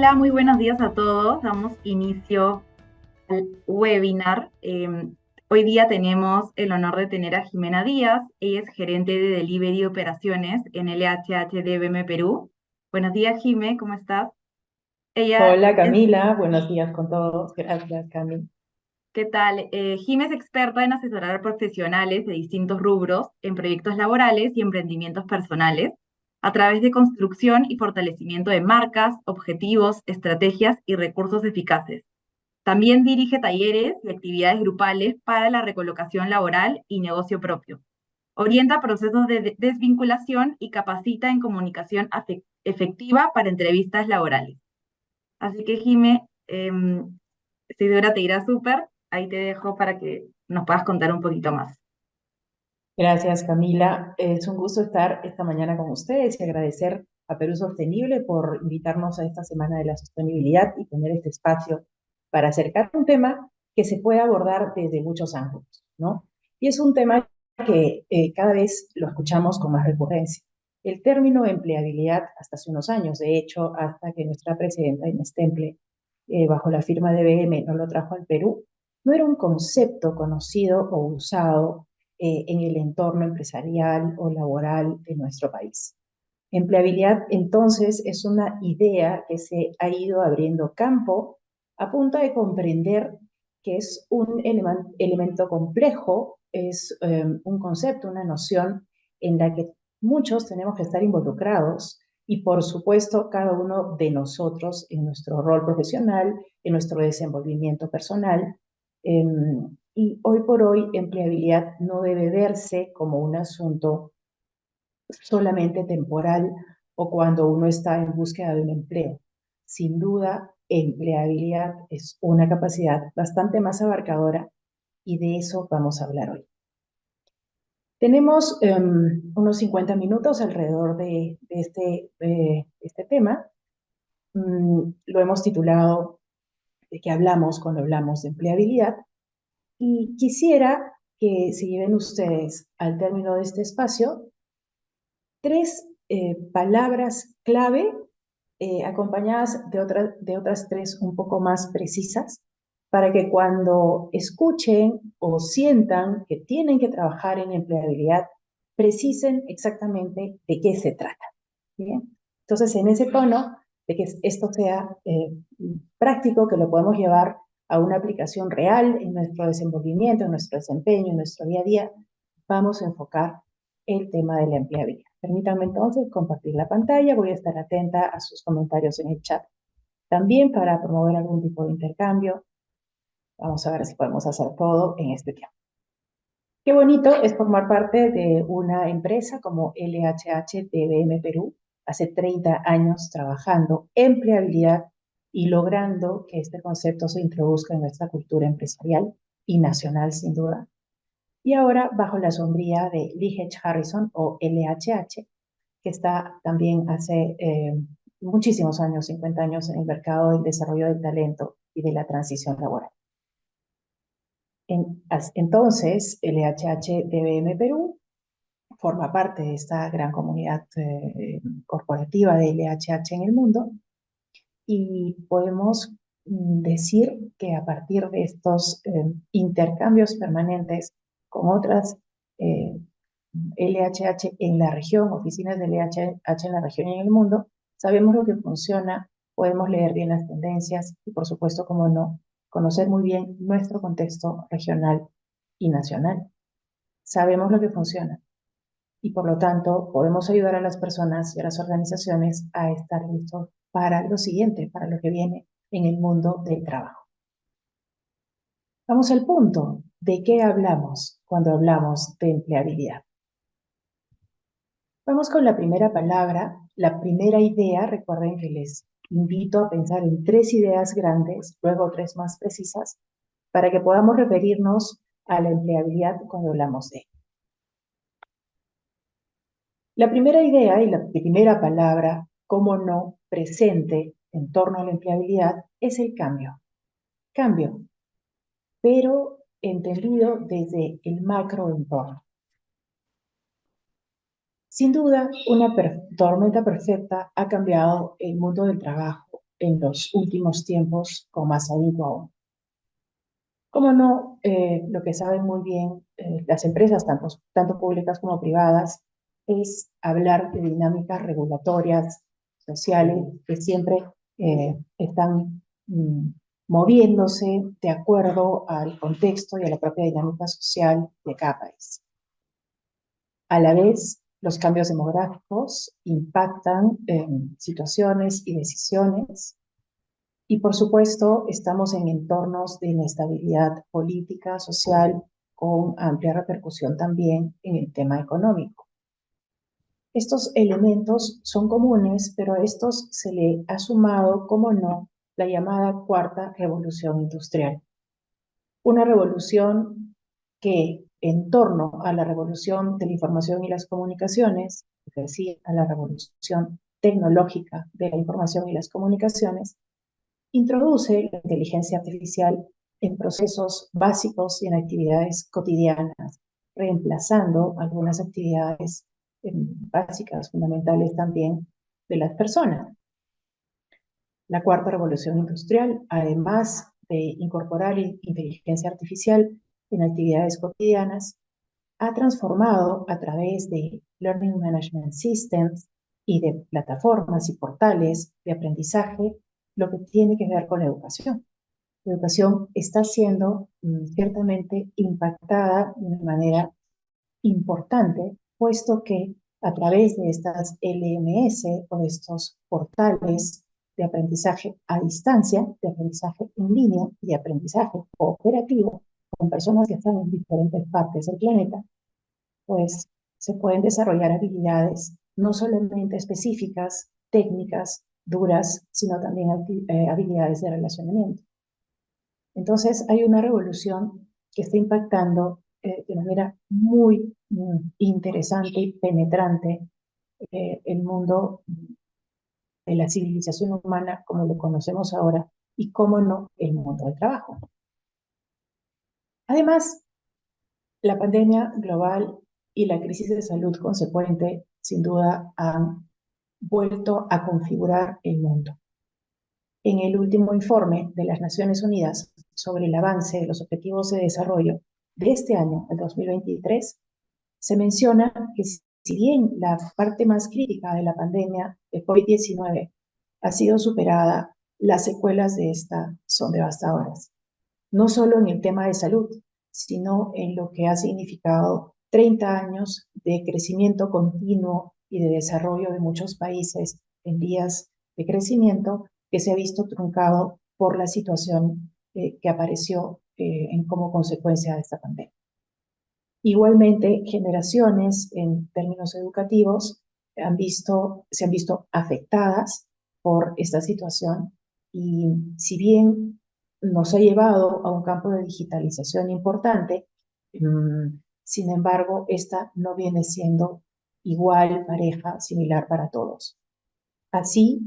Hola, muy buenos días a todos. Damos inicio al webinar. Hoy día tenemos el honor de tener a Jimena Díaz. Ella es gerente de Delivery y Operaciones en LHH DBM Perú. Buenos días, Jime, ¿cómo estás? Ella Hola es, Camila, buenos días con todos. Gracias, Cami. ¿Qué tal? Jime es experta en asesorar a profesionales de distintos rubros en proyectos laborales y emprendimientos personales a través de construcción y fortalecimiento de marcas, objetivos, estrategias y recursos eficaces. También dirige talleres y actividades grupales para la recolocación laboral y negocio propio. Orienta procesos de desvinculación y capacita en comunicación efectiva para entrevistas laborales. Así que, Jime, estoy segura te irá súper. Ahí te dejo para que nos puedas contar un poquito más. Gracias, Camila. Es un gusto estar esta mañana con ustedes y agradecer a Perú Sostenible por invitarnos a esta Semana de la Sostenibilidad y tener este espacio para acercar un tema que se puede abordar desde muchos ángulos, ¿no? Y es un tema que cada vez lo escuchamos con más recurrencia. El término empleabilidad, hasta hace unos años, de hecho, hasta que nuestra presidenta Inés Temple, bajo la firma de BM, no lo trajo al Perú, no era un concepto conocido o usado en el entorno empresarial o laboral de nuestro país. Empleabilidad, entonces, es una idea que se ha ido abriendo campo a punto de comprender que es un elemento complejo, es un concepto, una noción en la que muchos tenemos que estar involucrados y, por supuesto, cada uno de nosotros en nuestro rol profesional, en nuestro desenvolvimiento personal. Y hoy por hoy, empleabilidad no debe verse como un asunto solamente temporal o cuando uno está en búsqueda de un empleo. Sin duda, empleabilidad es una capacidad bastante más abarcadora y de eso vamos a hablar hoy. Tenemos unos 50 minutos alrededor de este tema. Lo hemos titulado ¿De qué hablamos cuando hablamos de empleabilidad? Y quisiera que se lleven ustedes al término de este espacio tres palabras clave acompañadas de otras tres un poco más precisas para que cuando escuchen o sientan que tienen que trabajar en empleabilidad, precisen exactamente de qué se trata. ¿Bien? Entonces, en ese tono de que esto sea práctico, que lo podemos llevar a una aplicación real en nuestro desenvolvimiento, en nuestro desempeño, en nuestro día a día, vamos a enfocar el tema de la empleabilidad. Permítanme entonces compartir la pantalla, voy a estar atenta a sus comentarios en el chat. También para promover algún tipo de intercambio, vamos a ver si podemos hacer todo en este tiempo. Qué bonito es formar parte de una empresa como LHH DBM Perú, hace 30 años trabajando empleabilidad y logrando que este concepto se introduzca en nuestra cultura empresarial y nacional sin duda. Y ahora bajo la sombría de Lee H. Harrison o LHH, que está también hace muchísimos años, 50 años, en el mercado del desarrollo del talento y de la transición laboral. Entonces, LHH DBM Perú forma parte de esta gran comunidad corporativa de LHH en el mundo y podemos decir que a partir de estos intercambios permanentes con otras eh, LHH en la región, oficinas de LHH en la región y en el mundo, sabemos lo que funciona, podemos leer bien las tendencias y, por supuesto, como no, conocer muy bien nuestro contexto regional y nacional. Sabemos lo que funciona y, por lo tanto, podemos ayudar a las personas y a las organizaciones a estar listos para lo siguiente, para lo que viene en el mundo del trabajo. Vamos al punto. ¿De qué hablamos cuando hablamos de empleabilidad? Vamos con la primera palabra, la primera idea. Recuerden que les invito a pensar en tres ideas grandes, luego tres más precisas, para que podamos referirnos a la empleabilidad cuando hablamos de ella. La primera idea y la primera palabra, como no, presente en torno a la empleabilidad, es el cambio. Cambio, pero entendido desde el macroentorno. Sin duda, una tormenta perfecta ha cambiado el mundo del trabajo, en los últimos tiempos con más ahínco aún. Como no, lo que saben muy bien las empresas, tanto públicas como privadas, es hablar de dinámicas regulatorias, sociales, que siempre están moviéndose de acuerdo al contexto y a la propia dinámica social de cada país. A la vez, los cambios demográficos impactan situaciones y decisiones. Y por supuesto, estamos en entornos de inestabilidad política, social, con amplia repercusión también en el tema económico. Estos elementos son comunes, pero a estos se le ha sumado, como no, la llamada cuarta revolución industrial. Una revolución que, en torno a la revolución de la información y las comunicaciones, es decir, a la revolución tecnológica de la información y las comunicaciones, introduce la inteligencia artificial en procesos básicos y en actividades cotidianas, reemplazando algunas actividades básicas, fundamentales también de las personas. La cuarta revolución industrial, además de incorporar inteligencia artificial en actividades cotidianas, ha transformado a través de Learning Management Systems y de plataformas y portales de aprendizaje lo que tiene que ver con la educación. La educación está siendo ciertamente impactada de una manera importante, puesto que a través de estas LMS o de estos portales de aprendizaje a distancia, de aprendizaje en línea y de aprendizaje cooperativo con personas que están en diferentes partes del planeta, pues se pueden desarrollar habilidades no solamente específicas, técnicas, duras, sino también habilidades de relacionamiento. Entonces hay una revolución que está impactando de manera muy interesante y penetrante el mundo de la civilización humana como lo conocemos ahora y, cómo no, el mundo del trabajo. Además, la pandemia global y la crisis de salud consecuente, sin duda, han vuelto a configurar el mundo. En el último informe de las Naciones Unidas sobre el avance de los objetivos de desarrollo de este año, el 2023, se menciona que si bien la parte más crítica de la pandemia de COVID-19 ha sido superada, las secuelas de esta son devastadoras. No solo en el tema de salud, sino en lo que ha significado 30 años de crecimiento continuo y de desarrollo de muchos países en vías de crecimiento, que se ha visto truncado por la situación que apareció como consecuencia de esta pandemia. Igualmente, generaciones en términos educativos se han visto afectadas por esta situación, y si bien nos ha llevado a un campo de digitalización importante, sin embargo, esta no viene siendo igual, pareja, similar para todos. Así,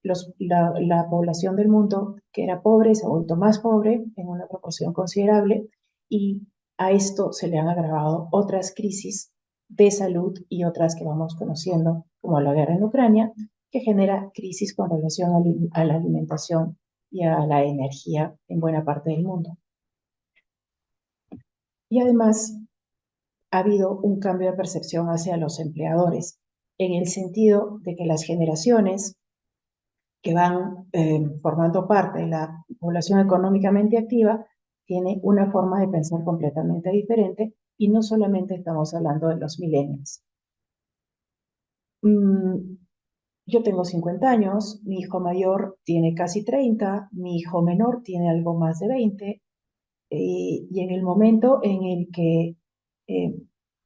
la población del mundo que era pobre se ha vuelto más pobre en una proporción considerable, y a esto se le han agravado otras crisis de salud y otras que vamos conociendo, como la guerra en Ucrania, que genera crisis con relación a la alimentación y a la energía en buena parte del mundo. Y además, ha habido un cambio de percepción hacia los empleadores, en el sentido de que las generaciones que van formando parte de la población económicamente activa tiene una forma de pensar completamente diferente, y no solamente estamos hablando de los millennials. Yo tengo 50 años, mi hijo mayor tiene casi 30, mi hijo menor tiene algo más de 20, y en el momento en el que eh,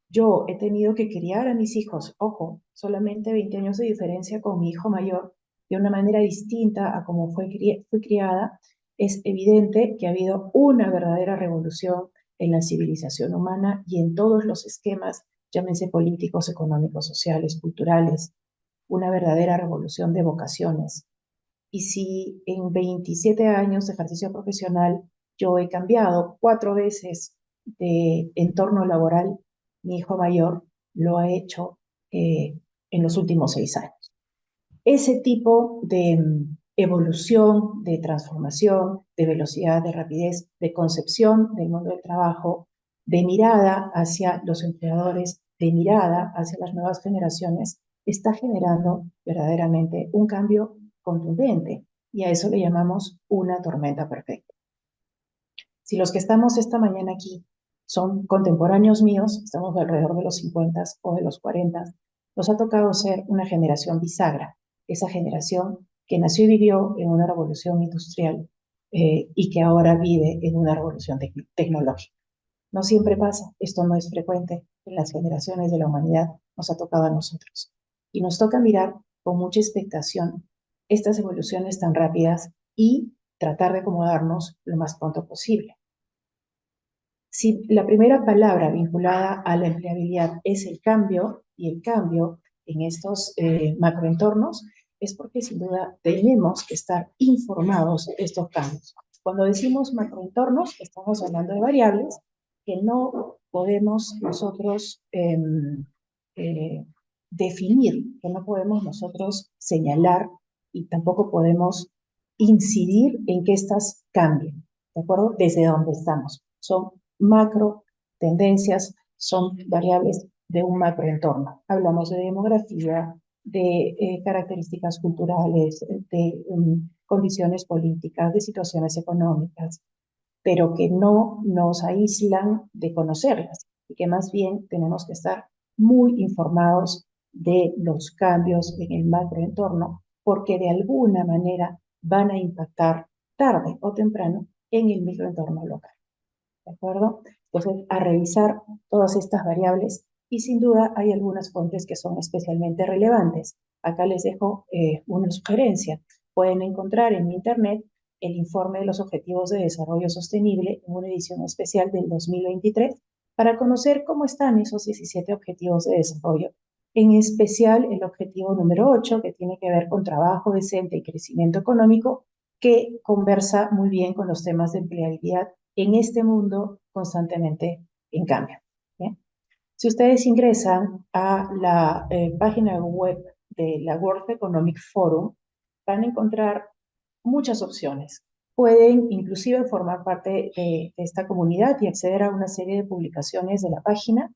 yo he tenido que criar a mis hijos, ojo, solamente 20 años de diferencia con mi hijo mayor, de una manera distinta a como fui criada, es evidente que ha habido una verdadera revolución en la civilización humana y en todos los esquemas, llámense políticos, económicos, sociales, culturales, una verdadera revolución de vocaciones. Y si en 27 años de ejercicio profesional yo he cambiado 4 veces de entorno laboral, mi hijo mayor lo ha hecho en los últimos 6 años. Ese tipo evolución, de transformación, de velocidad, de rapidez, de concepción del mundo del trabajo, de mirada hacia los empleadores, de mirada hacia las nuevas generaciones, está generando verdaderamente un cambio contundente, y a eso le llamamos una tormenta perfecta. Si los que estamos esta mañana aquí son contemporáneos míos, estamos alrededor de los 50 o de los 40, nos ha tocado ser una generación bisagra, esa generación que nació y vivió en una revolución industrial y que ahora vive en una revolución tecnológica. No siempre pasa, esto no es frecuente en las generaciones de la humanidad, nos ha tocado a nosotros. Y nos toca mirar con mucha expectación estas evoluciones tan rápidas y tratar de acomodarnos lo más pronto posible. Si la primera palabra vinculada a la empleabilidad es el cambio, y el cambio en estos macroentornos, es porque sin duda tenemos que estar informados de estos cambios. Cuando decimos macroentornos, estamos hablando de variables que no podemos nosotros definir, que no podemos nosotros señalar y tampoco podemos incidir en que estas cambien, ¿de acuerdo? Desde donde estamos. Son macro tendencias, son variables de un macroentorno. Hablamos de demografía, de características culturales, de condiciones políticas, de situaciones económicas, pero que no nos aíslan de conocerlas y que más bien tenemos que estar muy informados de los cambios en el macroentorno, porque de alguna manera van a impactar tarde o temprano en el microentorno local. ¿De acuerdo? Entonces, a revisar todas estas variables, y sin duda hay algunas fuentes que son especialmente relevantes. Acá les dejo una sugerencia. Pueden encontrar en internet el informe de los Objetivos de Desarrollo Sostenible en una edición especial del 2023 para conocer cómo están esos 17 objetivos de desarrollo. En especial el objetivo número 8, que tiene que ver con trabajo decente y crecimiento económico, que conversa muy bien con los temas de empleabilidad en este mundo constantemente en cambio. ¿Bien? Si ustedes ingresan a la página web de la World Economic Forum, van a encontrar muchas opciones. Pueden inclusive formar parte de esta comunidad y acceder a una serie de publicaciones de la página.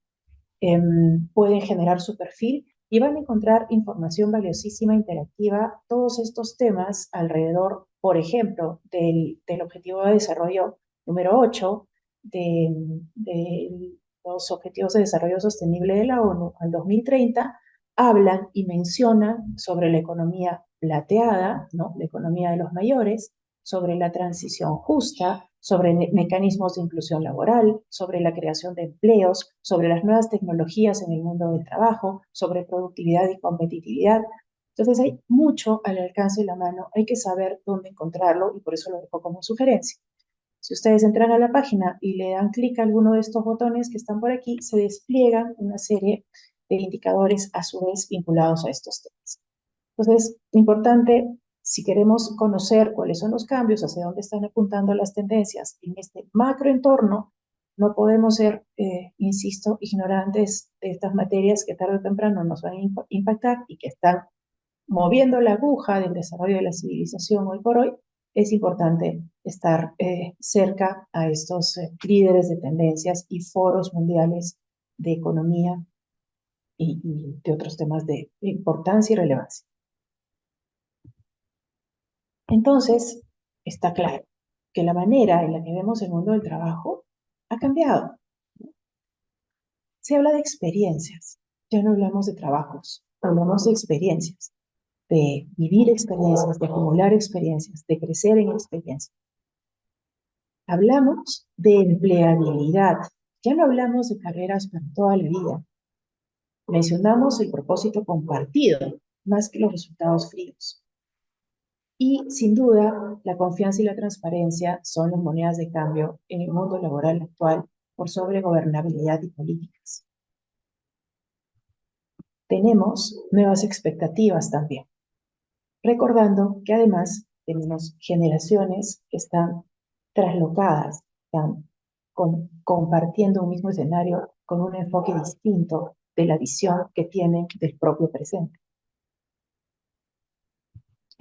Pueden generar su perfil y van a encontrar información valiosísima, interactiva, todos estos temas alrededor, por ejemplo, del Objetivo de Desarrollo número 8, de los Objetivos de Desarrollo Sostenible de la ONU al 2030, hablan y mencionan sobre la economía plateada, ¿no? La economía de los mayores, sobre la transición justa, sobre mecanismos de inclusión laboral, sobre la creación de empleos, sobre las nuevas tecnologías en el mundo del trabajo, sobre productividad y competitividad. Entonces hay mucho al alcance de la mano, hay que saber dónde encontrarlo y por eso lo dejo como sugerencia. Si ustedes entran a la página y le dan clic a alguno de estos botones que están por aquí, se despliegan una serie de indicadores a su vez vinculados a estos temas. Entonces, importante, si queremos conocer cuáles son los cambios, hacia dónde están apuntando las tendencias en este macroentorno, no podemos ser, insisto, ignorantes de estas materias que tarde o temprano nos van a impactar y que están moviendo la aguja del desarrollo de la civilización hoy por hoy. Es importante estar cerca a estos líderes de tendencias y foros mundiales de economía y de otros temas de importancia y relevancia. Entonces, está claro que la manera en la que vemos el mundo del trabajo ha cambiado. Se habla de experiencias, ya no hablamos de trabajos, hablamos de experiencias, de vivir experiencias, de acumular experiencias, de crecer en experiencias. Hablamos de empleabilidad, ya no hablamos de carreras para toda la vida. Mencionamos el propósito compartido, más que los resultados fríos. Y sin duda, la confianza y la transparencia son las monedas de cambio en el mundo laboral actual por sobre gobernabilidad y políticas. Tenemos nuevas expectativas también, recordando que además tenemos generaciones que están traslocadas, están compartiendo un mismo escenario con un enfoque distinto de la visión que tienen del propio presente.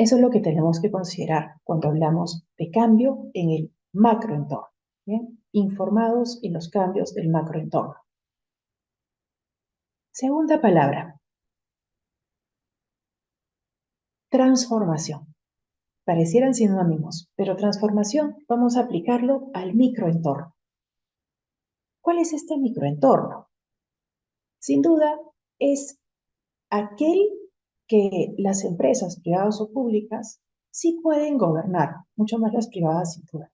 Eso es lo que tenemos que considerar cuando hablamos de cambio en el macroentorno. ¿Bien? Informados en los cambios del macroentorno. Segunda palabra, transformación. Parecieran sinónimos, pero transformación vamos a aplicarlo al microentorno. ¿Cuál es este microentorno? Sin duda, es aquel que las empresas privadas o públicas sí pueden gobernar, mucho más las privadas sin duda.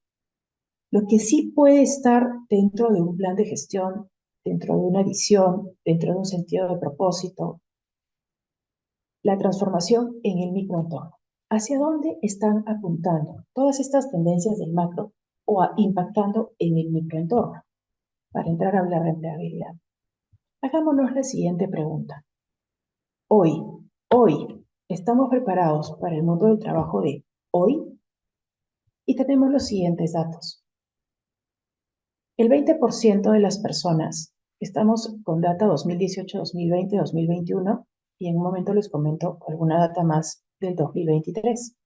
Lo que sí puede estar dentro de un plan de gestión, dentro de una visión, dentro de un sentido de propósito, la transformación en el microentorno. ¿Hacia dónde están apuntando todas estas tendencias del macro o impactando en el microentorno? Para entrar a hablar de empleabilidad, hagámonos la siguiente pregunta. Hoy, ¿estamos preparados para el mundo del trabajo de hoy? Y tenemos los siguientes datos. El 20% de las personas, estamos con data 2018, 2020, 2021, y en un momento les comento alguna data más del 2023.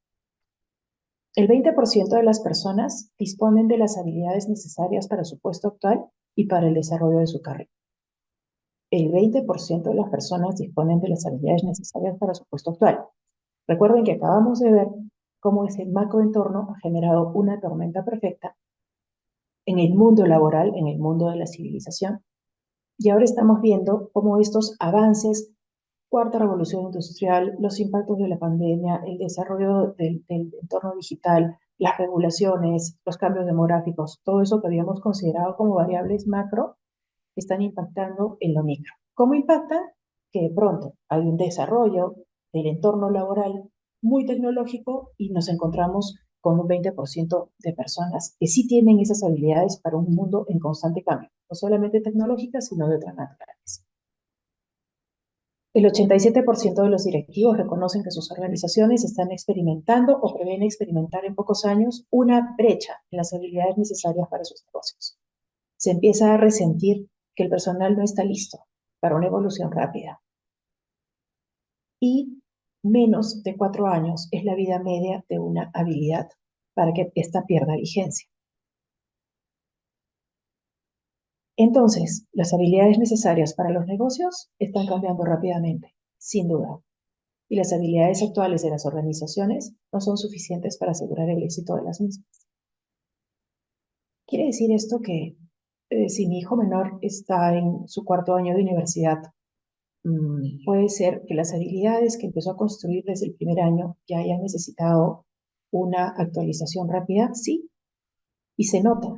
El 20% de las personas disponen de las habilidades necesarias para su puesto actual y para el desarrollo de su carrera. El 20% de las personas disponen de las habilidades necesarias para su puesto actual. Recuerden que acabamos de ver cómo ese macroentorno ha generado una tormenta perfecta en el mundo laboral, en el mundo de la civilización, y ahora estamos viendo cómo estos avances, cuarta revolución industrial, los impactos de la pandemia, el desarrollo del entorno digital, las regulaciones, los cambios demográficos, todo eso que habíamos considerado como variables macro, están impactando en lo micro. ¿Cómo impactan? Que de pronto hay un desarrollo del entorno laboral muy tecnológico y nos encontramos con un 20% de personas que sí tienen esas habilidades para un mundo en constante cambio, no solamente tecnológicas, sino de otras naturales. El 87% de los directivos reconocen que sus organizaciones están experimentando o prevén experimentar en pocos años una brecha en las habilidades necesarias para sus negocios. Se empieza a resentir que el personal no está listo para una evolución rápida. Y menos de 4 años es la vida media de una habilidad para que ésta pierda vigencia. Entonces, las habilidades necesarias para los negocios están cambiando rápidamente, sin duda. Y las habilidades actuales de las organizaciones no son suficientes para asegurar el éxito de las mismas. Quiere decir esto que si mi hijo menor está en su 4.º año de universidad, puede ser que las habilidades que empezó a construir desde el primer año ya hayan necesitado una actualización rápida, sí, y se nota.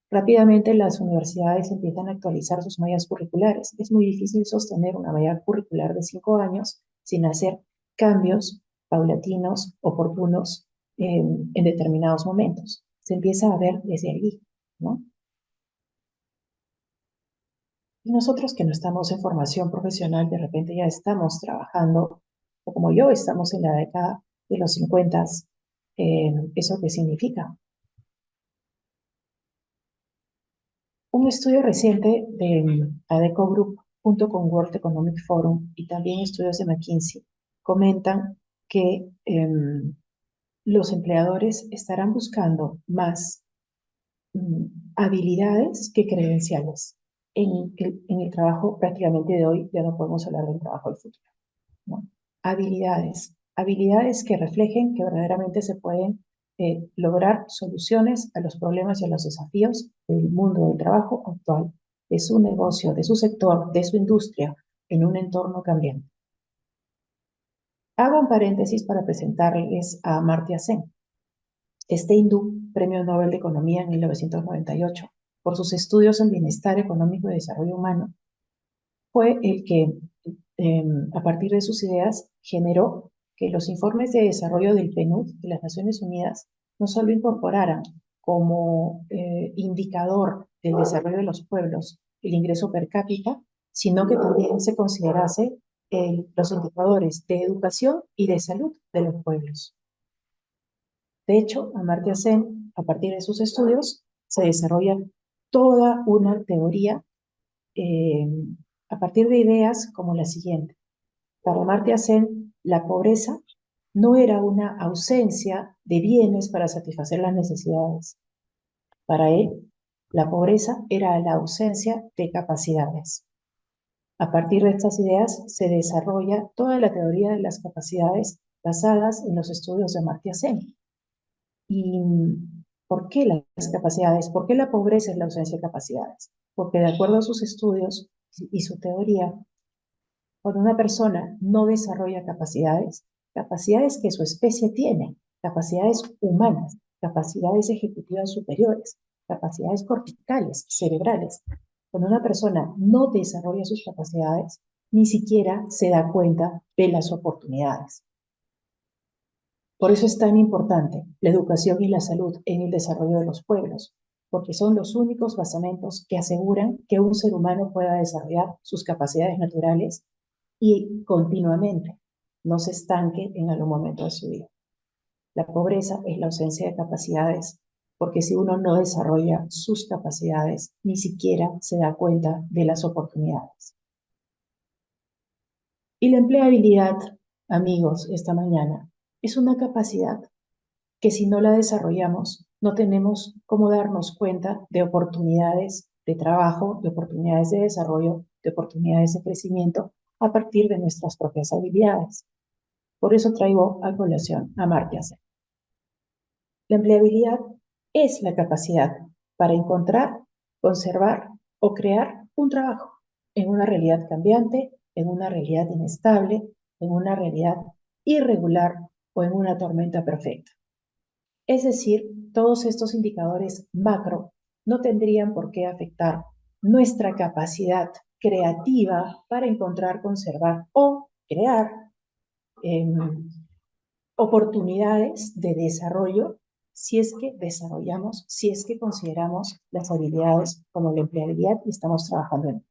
Rápidamente las universidades empiezan a actualizar sus mallas curriculares. Es muy difícil sostener una malla curricular de 5 años sin hacer cambios paulatinos, oportunos en determinados momentos. Se empieza a ver desde allí, ¿no? Y nosotros que no estamos en formación profesional, de repente ya estamos trabajando, o como yo, estamos en la década de los 50, ¿eso qué significa? Un estudio reciente de ADECO Group junto con World Economic Forum y también estudios de McKinsey comentan que los empleadores estarán buscando más mm, habilidades que credenciales. En el trabajo prácticamente de hoy ya no podemos hablar del trabajo del futuro, ¿no? Habilidades que reflejen que verdaderamente se pueden lograr soluciones a los problemas y a los desafíos del mundo del trabajo actual, de su negocio, de su sector, de su industria, en un entorno cambiante. Hago un paréntesis para presentarles a Amartya Sen, este hindú, Premio Nobel de Economía en 1998, por sus estudios en bienestar económico y desarrollo humano, fue el que, a partir de sus ideas, generó que los informes de desarrollo del PNUD de las Naciones Unidas no solo incorporaran como indicador del desarrollo de los pueblos el ingreso per cápita, sino que también se considerase los indicadores de educación y de salud de los pueblos. De hecho, Amartya Sen, a partir de sus estudios, se desarrolla toda una teoría eh, a partir de ideas como la siguiente. Para Amartya Sen, la pobreza no era una ausencia de bienes para satisfacer las necesidades. Para él, la pobreza era la ausencia de capacidades. A partir de estas ideas se desarrolla toda la teoría de las capacidades basadas en los estudios de Amartya Sen. ¿Y por qué las capacidades? ¿Por qué la pobreza es la ausencia de capacidades? Porque de acuerdo a sus estudios y su teoría, cuando una persona no desarrolla capacidades, capacidades que su especie tiene, capacidades humanas, capacidades ejecutivas superiores, capacidades corticales, cerebrales, cuando una persona no desarrolla sus capacidades, ni siquiera se da cuenta de las oportunidades. Por eso es tan importante la educación y la salud en el desarrollo de los pueblos, porque son los únicos basamentos que aseguran que un ser humano pueda desarrollar sus capacidades naturales y continuamente no se estanque en algún momento de su vida. La pobreza es la ausencia de capacidades, porque si uno no desarrolla sus capacidades, ni siquiera se da cuenta de las oportunidades. Y la empleabilidad, amigos, esta mañana, es una capacidad que si no la desarrollamos, no tenemos cómo darnos cuenta de oportunidades de trabajo, de oportunidades de desarrollo, de oportunidades de crecimiento a partir de nuestras propias habilidades. Por eso traigo a colación a Amartya Sen. La empleabilidad es la capacidad para encontrar, conservar o crear un trabajo en una realidad cambiante, en una realidad inestable, en una realidad irregular o en una tormenta perfecta. Es decir, todos estos indicadores macro no tendrían por qué afectar nuestra capacidad creativa para encontrar, conservar o crear eh, oportunidades de desarrollo si es que desarrollamos, si es que consideramos las habilidades como la empleabilidad y estamos trabajando en ello.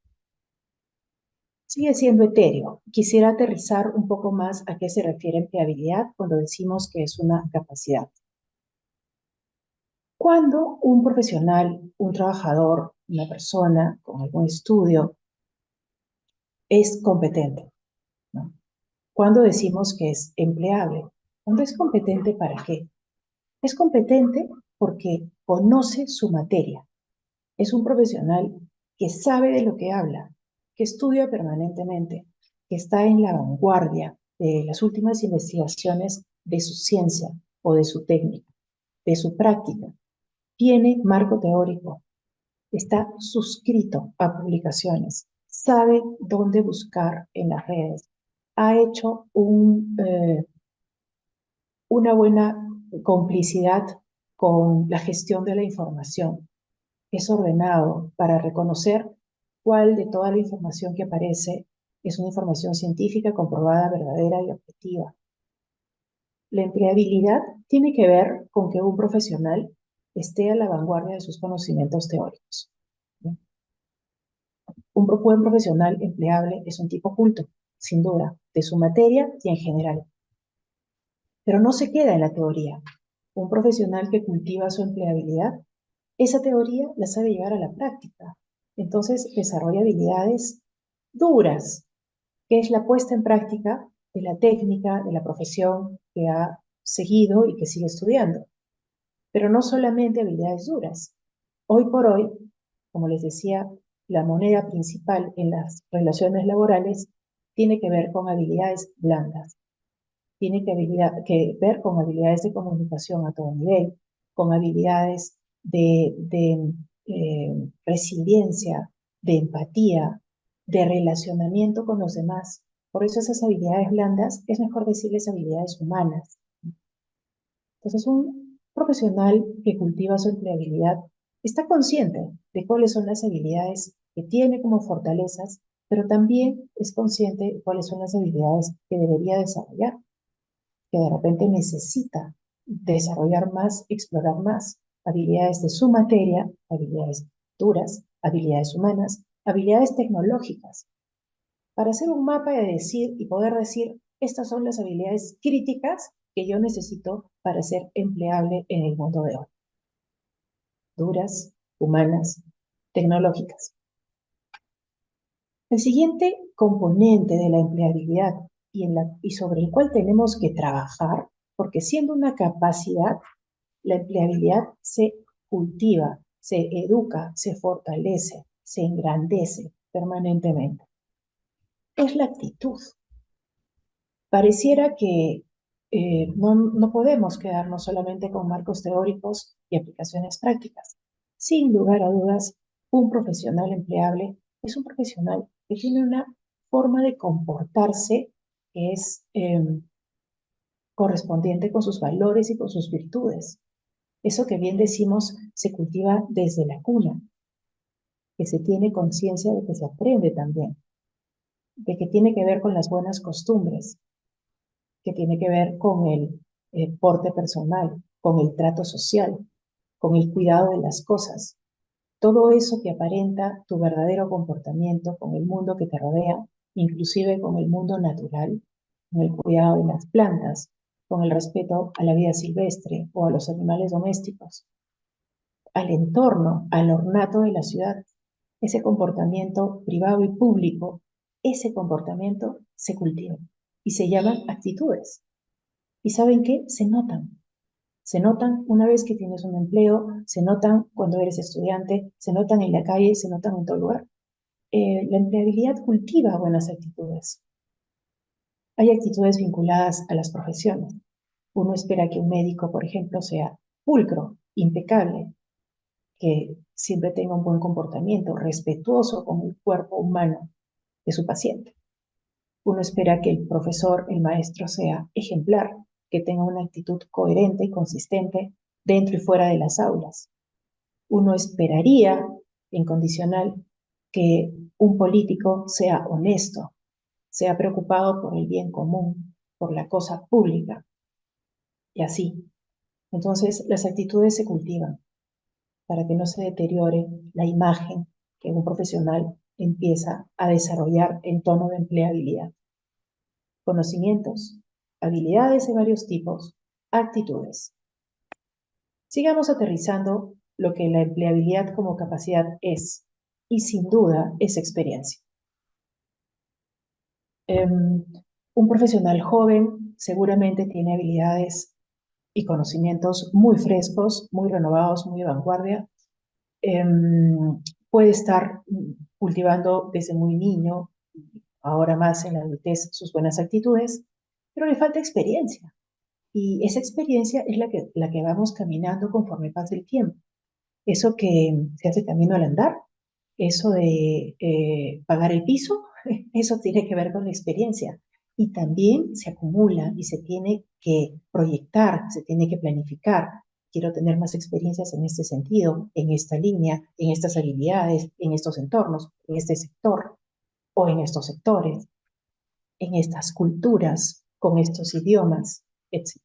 Sigue siendo etéreo. Quisiera aterrizar un poco más a qué se refiere empleabilidad cuando decimos que es una capacidad. Cuando un profesional, un trabajador, una persona con algún estudio es competente, ¿no? Cuando decimos que es empleable, ¿cuándo es competente para qué? Es competente porque conoce su materia. Es un profesional que sabe de lo que habla, que estudia permanentemente, que está en la vanguardia de las últimas investigaciones de su ciencia o de su técnica, de su práctica. Tiene marco teórico, está suscrito a publicaciones, sabe dónde buscar en las redes, ha hecho una buena complicidad con la gestión de la información, es ordenado para reconocer cuál de toda la información que aparece es una información científica comprobada, verdadera y objetiva. La empleabilidad tiene que ver con que un profesional esté a la vanguardia de sus conocimientos teóricos. Un buen profesional empleable es un tipo culto, sin duda, de su materia y en general. Pero no se queda en la teoría. Un profesional que cultiva su empleabilidad, esa teoría la sabe llevar a la práctica. Entonces desarrolla habilidades duras, que es la puesta en práctica de la técnica, de la profesión que ha seguido y que sigue estudiando. Pero no solamente habilidades duras. Hoy por hoy, como les decía, la moneda principal en las relaciones laborales tiene que ver con habilidades blandas, tiene que ver con habilidades de comunicación a todo nivel, con habilidades de resiliencia, de empatía, de relacionamiento con los demás. Por eso esas habilidades blandas es mejor decirles habilidades humanas. Entonces, un profesional que cultiva su empleabilidad está consciente de cuáles son las habilidades que tiene como fortalezas, pero también es consciente de cuáles son las habilidades que debería desarrollar, que de repente necesita desarrollar más, explorar más habilidades de su materia, habilidades duras, habilidades humanas, habilidades tecnológicas, para hacer un mapa y poder decir, estas son las habilidades críticas que yo necesito para ser empleable en el mundo de hoy. Duras, humanas, tecnológicas. El siguiente componente de la empleabilidad y sobre el cual tenemos que trabajar, porque siendo una capacidad, la empleabilidad se cultiva, se educa, se fortalece, se engrandece permanentemente. Es la actitud. Pareciera que no podemos quedarnos solamente con marcos teóricos y aplicaciones prácticas. Sin lugar a dudas, un profesional empleable es un profesional que tiene una forma de comportarse que es correspondiente con sus valores y con sus virtudes. Eso que bien decimos se cultiva desde la cuna, que se tiene conciencia de que se aprende también, de que tiene que ver con las buenas costumbres, que tiene que ver con el porte personal, con el trato social, con el cuidado de las cosas. Todo eso que aparenta tu verdadero comportamiento con el mundo que te rodea, inclusive con el mundo natural, con el cuidado de las plantas, con el respeto a la vida silvestre o a los animales domésticos, al entorno, al ornato de la ciudad, ese comportamiento privado y público, ese comportamiento se cultiva y se llaman actitudes. ¿Y saben qué? Se notan. Se notan una vez que tienes un empleo, se notan cuando eres estudiante, se notan en la calle, se notan en todo lugar. La empleabilidad cultiva buenas actitudes. Hay actitudes vinculadas a las profesiones. Uno espera que un médico, por ejemplo, sea pulcro, impecable, que siempre tenga un buen comportamiento, respetuoso con el cuerpo humano de su paciente. Uno espera que el profesor, el maestro, sea ejemplar, que tenga una actitud coherente y consistente dentro y fuera de las aulas. Uno esperaría, en condicional, que un político sea honesto, sea preocupado por el bien común, por la cosa pública, y así. Entonces, las actitudes se cultivan para que no se deteriore la imagen que un profesional empieza a desarrollar en tono de empleabilidad. Conocimientos, habilidades de varios tipos, actitudes. Sigamos aterrizando lo que la empleabilidad como capacidad es, y sin duda es experiencia. Un profesional joven seguramente tiene habilidades y conocimientos muy frescos, muy renovados, muy de vanguardia. Puede estar cultivando desde muy niño, ahora más en la adultez, sus buenas actitudes, pero le falta experiencia. Y esa experiencia es la que vamos caminando conforme pasa el tiempo. Eso que se hace camino al andar, eso de pagar el piso, eso tiene que ver con la experiencia. Y también se acumula y se tiene que proyectar, se tiene que planificar. Quiero tener más experiencias en este sentido, en esta línea, en estas habilidades, en estos entornos, en este sector o en estos sectores, en estas culturas, con estos idiomas, etc.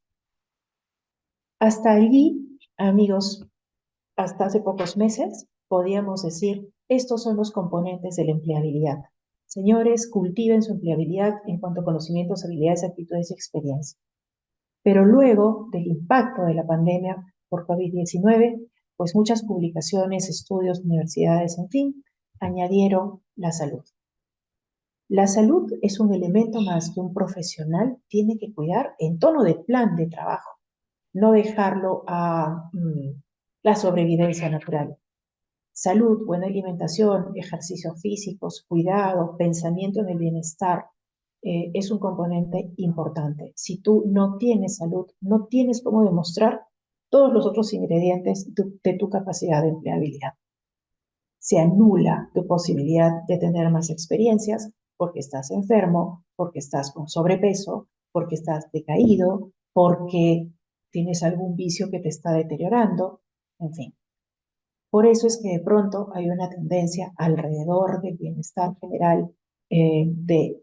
Hasta allí, amigos, hasta hace pocos meses, podíamos decir, estos son los componentes de la empleabilidad. Señores, cultiven su empleabilidad en cuanto a conocimientos, habilidades, actitudes y experiencia. Pero luego del impacto de la pandemia por COVID-19, pues muchas publicaciones, estudios, universidades, en fin, añadieron la salud. La salud es un elemento más que un profesional tiene que cuidar en tono de plan de trabajo, no dejarlo a la sobrevivencia natural. Salud, buena alimentación, ejercicios físicos, cuidado, pensamiento en el bienestar, es un componente importante. Si tú no tienes salud, no tienes cómo demostrar todos los otros ingredientes de tu capacidad de empleabilidad. Se anula tu posibilidad de tener más experiencias porque estás enfermo, porque estás con sobrepeso, porque estás decaído, porque tienes algún vicio que te está deteriorando, en fin. Por eso es que de pronto hay una tendencia alrededor del bienestar general,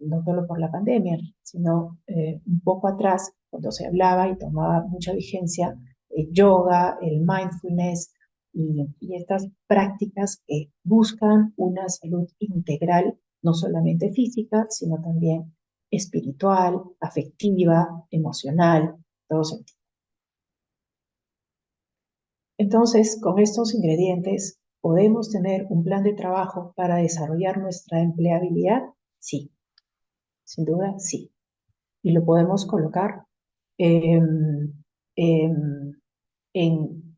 no solo por la pandemia, sino un poco atrás, cuando se hablaba y tomaba mucha vigencia el yoga, el mindfulness y estas prácticas que buscan una salud integral, no solamente física, sino también espiritual, afectiva, emocional, todo sentido. Entonces, con estos ingredientes, ¿podemos tener un plan de trabajo para desarrollar nuestra empleabilidad? Sí, sin duda, sí. y lo podemos colocar em, em, en,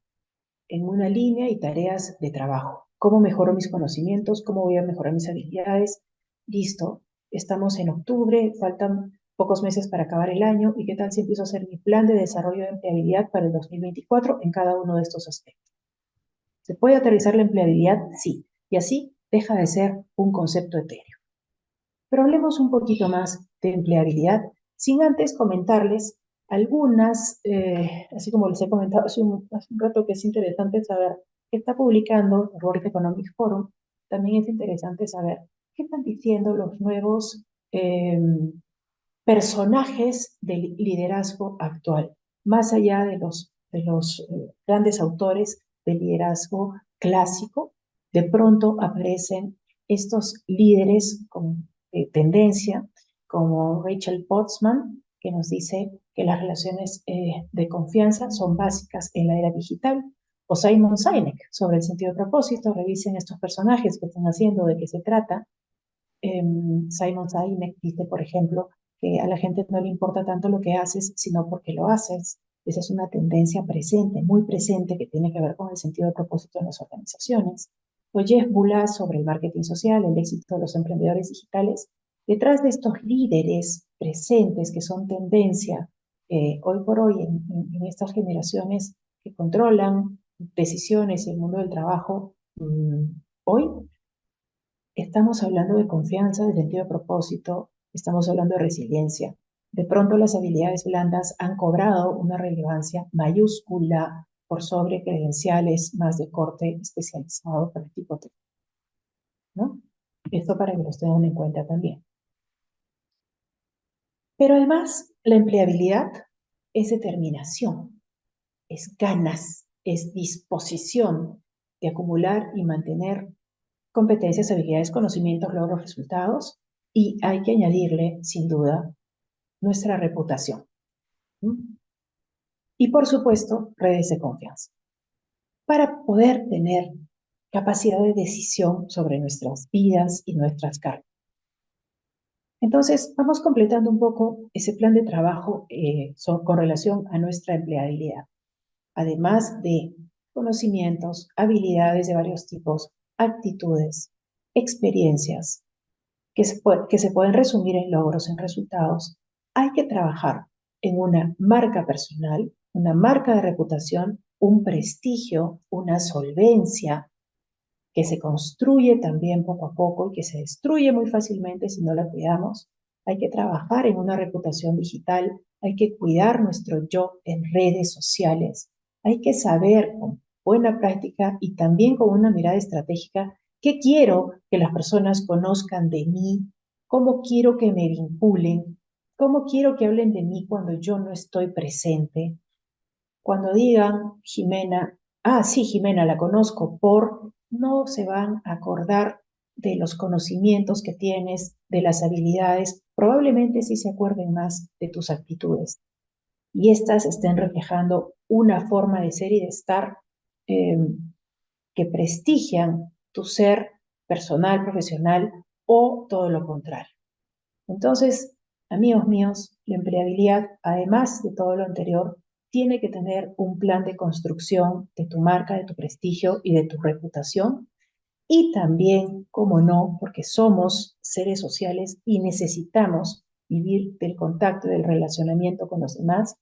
en una línea y tareas de trabajo. ¿Cómo mejoro mis conocimientos? ¿Cómo voy a mejorar mis habilidades? Listo, estamos en octubre, faltan pocos meses para acabar el año, ¿y qué tal si empiezo a hacer mi plan de desarrollo de empleabilidad para el 2024 en cada uno de estos aspectos? ¿Se puede aterrizar la empleabilidad? Sí, y así deja de ser un concepto etéreo. Pero hablemos un poquito más de empleabilidad, sin antes comentarles algunas, así como les he comentado hace un rato, que es interesante saber qué está publicando el World Economic Forum. También es interesante saber qué están diciendo los nuevos eh, personajes del liderazgo actual, más allá de los grandes autores del liderazgo clásico. De pronto aparecen estos líderes con tendencia, como Rachel Botsman, que nos dice que las relaciones de confianza son básicas en la era digital, o Simon Sinek sobre el sentido de propósito. Revisen estos personajes que están haciendo, de qué se trata. Simon Sinek dice, por ejemplo, que a la gente no le importa tanto lo que haces, sino porque lo haces. Esa es una tendencia presente, muy presente, que tiene que ver con el sentido de propósito en las organizaciones. O Jeff Bulas sobre el marketing social, el éxito de los emprendedores digitales. Detrás de estos líderes presentes que son tendencia hoy por hoy en estas generaciones que controlan decisiones y el mundo del trabajo, hoy estamos hablando de confianza, de sentido de propósito, estamos hablando de resiliencia. De pronto las habilidades blandas han cobrado una relevancia mayúscula por sobre credenciales más de corte especializado para el tipo de, ¿no? Esto para que los tengan en cuenta también. Pero además, la empleabilidad es determinación, es ganas, es disposición de acumular y mantener competencias, habilidades, conocimientos, logros, resultados, y hay que añadirle, sin duda, nuestra reputación. Y por supuesto, redes de confianza, para poder tener capacidad de decisión sobre nuestras vidas y nuestras cargas. Entonces, vamos completando un poco ese plan de trabajo con relación a nuestra empleabilidad. Además de conocimientos, habilidades de varios tipos, actitudes, experiencias, que se pueden resumir en logros, en resultados, hay que trabajar en una marca personal, una marca de reputación, un prestigio, una solvencia que se construye también poco a poco y que se destruye muy fácilmente si no la cuidamos. Hay que trabajar en una reputación digital, hay que cuidar nuestro yo en redes sociales, hay que saber con buena práctica y también con una mirada estratégica qué quiero que las personas conozcan de mí, cómo quiero que me vinculen, cómo quiero que hablen de mí cuando yo no estoy presente. Cuando digan Jimena, sí, Jimena la conozco por, no se van a acordar de los conocimientos que tienes, de las habilidades, probablemente sí se acuerden más de tus actitudes. Y estas estén reflejando una forma de ser y de estar eh, que prestigian tu ser personal, profesional, o todo lo contrario. Entonces, amigos míos, la empleabilidad, además de todo lo anterior, tiene que tener un plan de construcción de tu marca, de tu prestigio y de tu reputación. Y también, como no, porque somos seres sociales y necesitamos vivir del contacto y del relacionamiento con los demás,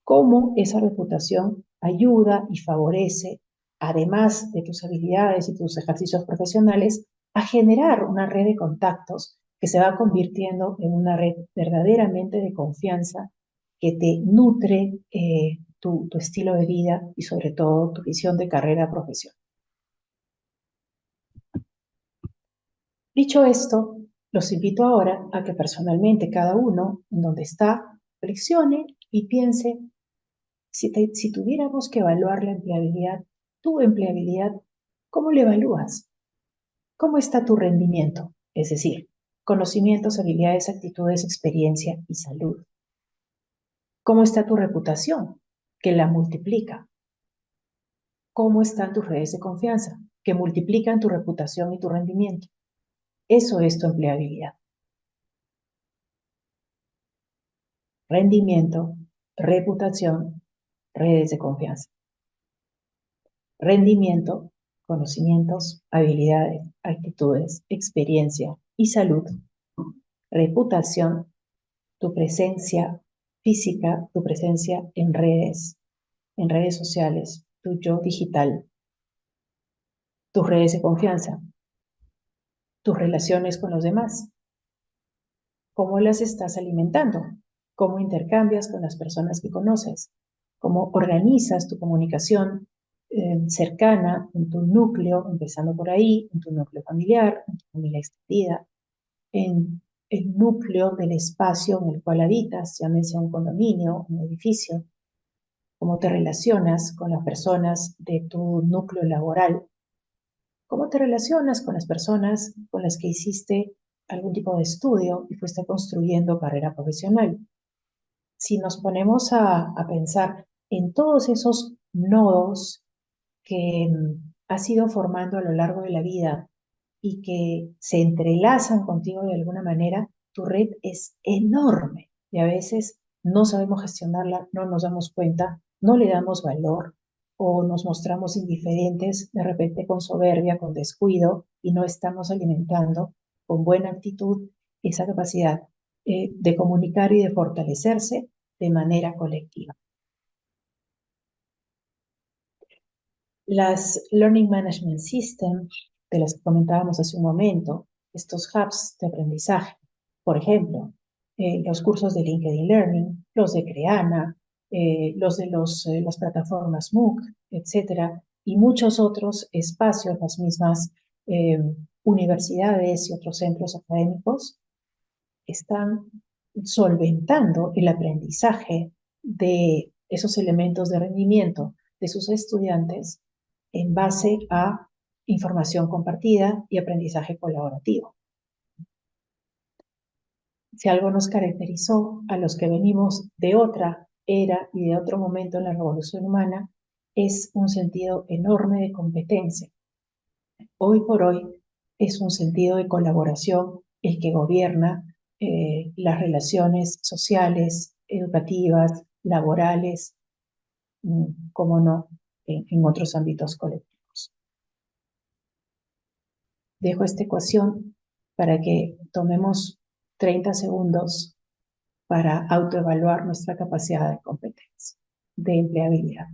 cómo esa reputación ayuda y favorece, además de tus habilidades y tus ejercicios profesionales, a generar una red de contactos que se va convirtiendo en una red verdaderamente de confianza que te nutre tu estilo de vida y sobre todo tu visión de carrera profesional. Dicho esto, los invito ahora a que personalmente cada uno, en donde está, reflexione y piense. Si tuviéramos que evaluar la empleabilidad, tu empleabilidad, ¿cómo la evalúas? ¿Cómo está tu rendimiento? Es decir, conocimientos, habilidades, actitudes, experiencia y salud. ¿Cómo está tu reputación? Que la multiplica. ¿Cómo están tus redes de confianza? Que multiplican tu reputación y tu rendimiento. Eso es tu empleabilidad. rendimiento, reputación, redes de confianza. Rendimiento, conocimientos, habilidades, actitudes, experiencia y salud. Reputación, tu presencia física, tu presencia en redes sociales, tu yo digital, tus redes de confianza, tus relaciones con los demás. ¿Cómo las estás alimentando? ¿Cómo intercambias con las personas que conoces? ¿Cómo organizas tu comunicación cercana en tu núcleo, empezando por ahí, en tu núcleo familiar, en tu familia extendida, en el núcleo del espacio en el cual habitas, llámese un condominio, un edificio? ¿Cómo te relacionas con las personas de tu núcleo laboral? ¿Cómo te relacionas con las personas con las que hiciste algún tipo de estudio y fuiste construyendo carrera profesional? Si nos ponemos a pensar en todos esos nodos que has ido formando a lo largo de la vida y que se entrelazan contigo de alguna manera, tu red es enorme y a veces no sabemos gestionarla, no nos damos cuenta, no le damos valor o nos mostramos indiferentes de repente con soberbia, con descuido y no estamos alimentando con buena actitud esa capacidad de comunicar y de fortalecerse de manera colectiva. Las Learning Management Systems, de las que comentábamos hace un momento, estos hubs de aprendizaje, por ejemplo, los cursos de LinkedIn Learning, los de Creana, los de las plataformas MOOC, etcétera, y muchos otros espacios, las mismas universidades y otros centros académicos, están solventando el aprendizaje de esos elementos de rendimiento de sus estudiantes en base a información compartida y aprendizaje colaborativo. Si algo nos caracterizó a los que venimos de otra era y de otro momento en la revolución humana, es un sentido enorme de competencia. Hoy por hoy es un sentido de colaboración el que gobierna las relaciones sociales, educativas, laborales, como no, en otros ámbitos colectivos. Dejo esta ecuación para que tomemos 30 segundos para autoevaluar nuestra capacidad de competencia, de empleabilidad.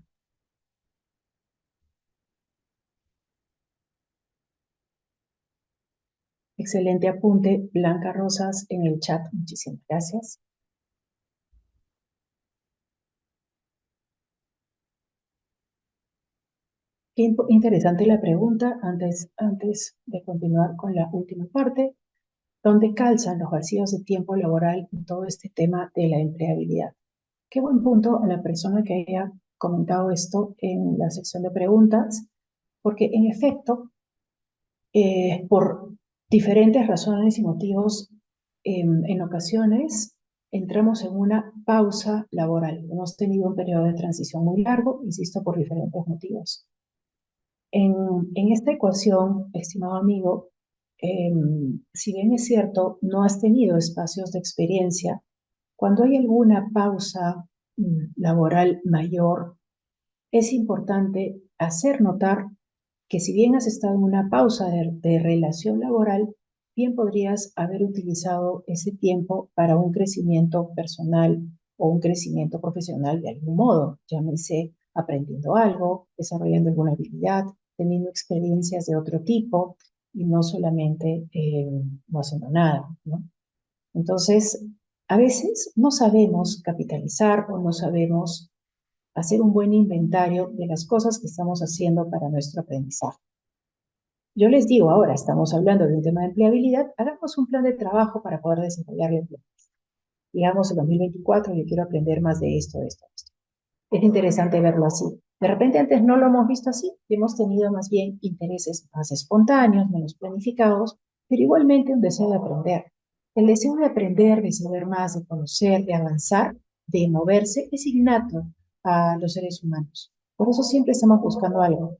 Excelente apunte, Blanca Rosas, en el chat. Muchísimas gracias. Qué interesante la pregunta antes de continuar con la última parte. ¿Dónde calzan los vacíos de tiempo laboral en todo este tema de la empleabilidad? Qué buen punto a la persona que haya comentado esto en la sección de preguntas, porque en efecto, por diferentes razones y motivos, en ocasiones entramos en una pausa laboral. Hemos tenido un periodo de transición muy largo, insisto, por diferentes motivos. En esta ecuación, estimado amigo, si bien es cierto, no has tenido espacios de experiencia, cuando hay alguna pausa laboral mayor, es importante hacer notar que si bien has estado en una pausa de relación laboral, bien podrías haber utilizado ese tiempo para un crecimiento personal o un crecimiento profesional de algún modo, llámese aprendiendo algo, desarrollando alguna habilidad, teniendo experiencias de otro tipo y no solamente no haciendo nada, ¿no? Entonces, a veces no sabemos capitalizar o no sabemos hacer un buen inventario de las cosas que estamos haciendo para nuestro aprendizaje. Yo les digo ahora, estamos hablando de un tema de empleabilidad, hagamos un plan de trabajo para poder desarrollar la empleabilidad. Digamos, en 2024 yo quiero aprender más de esto, de esto, de esto. Es interesante verlo así. De repente antes no lo hemos visto así, hemos tenido más bien intereses más espontáneos, menos planificados, pero igualmente un deseo de aprender. El deseo de aprender, de saber más, de conocer, de avanzar, de moverse, es innato a los seres humanos. Por eso siempre estamos buscando algo.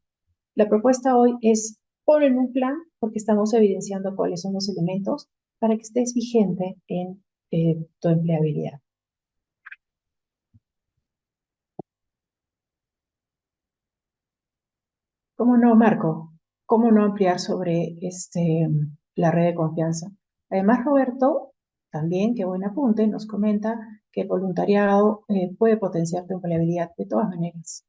La propuesta hoy es poner un plan, porque estamos evidenciando cuáles son los elementos para que estés vigente en tu empleabilidad. ¿Cómo no, Marco? ¿Cómo no ampliar sobre la red de confianza? Además, Roberto, también, qué buen apunte, nos comenta que el voluntariado puede potenciar tu empleabilidad de todas maneras.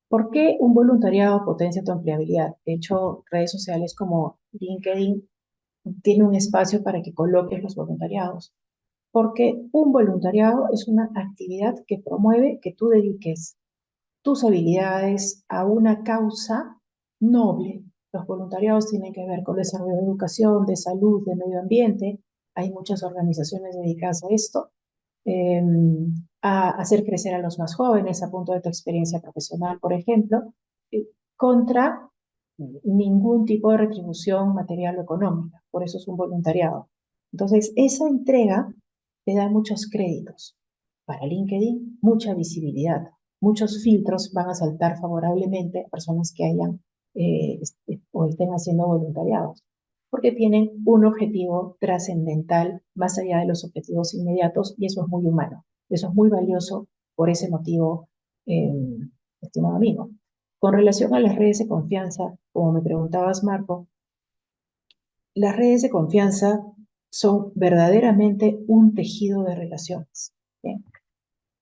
¿Por qué un voluntariado potencia tu empleabilidad? De hecho, redes sociales como LinkedIn tiene un espacio para que coloques los voluntariados, porque un voluntariado es una actividad que promueve que tú dediques tus habilidades a una causa noble. Los voluntariados tienen que ver con desarrollo de educación, de salud, de medio ambiente. Hay muchas organizaciones dedicadas a esto. eh, a hacer crecer a los más jóvenes, a punto de tu experiencia profesional, por ejemplo, contra ningún tipo de retribución material o económica. Por eso es un voluntariado. Entonces, esa entrega te da muchos créditos. Para LinkedIn, mucha visibilidad. Muchos filtros van a saltar favorablemente a personas que hayan o estén haciendo voluntariados, porque tienen un objetivo trascendental más allá de los objetivos inmediatos y eso es muy humano, eso es muy valioso por ese motivo, eh, estimado amigo. Con relación a las redes de confianza, como me preguntabas, Marco, las redes de confianza son verdaderamente un tejido de relaciones. ¿Bien?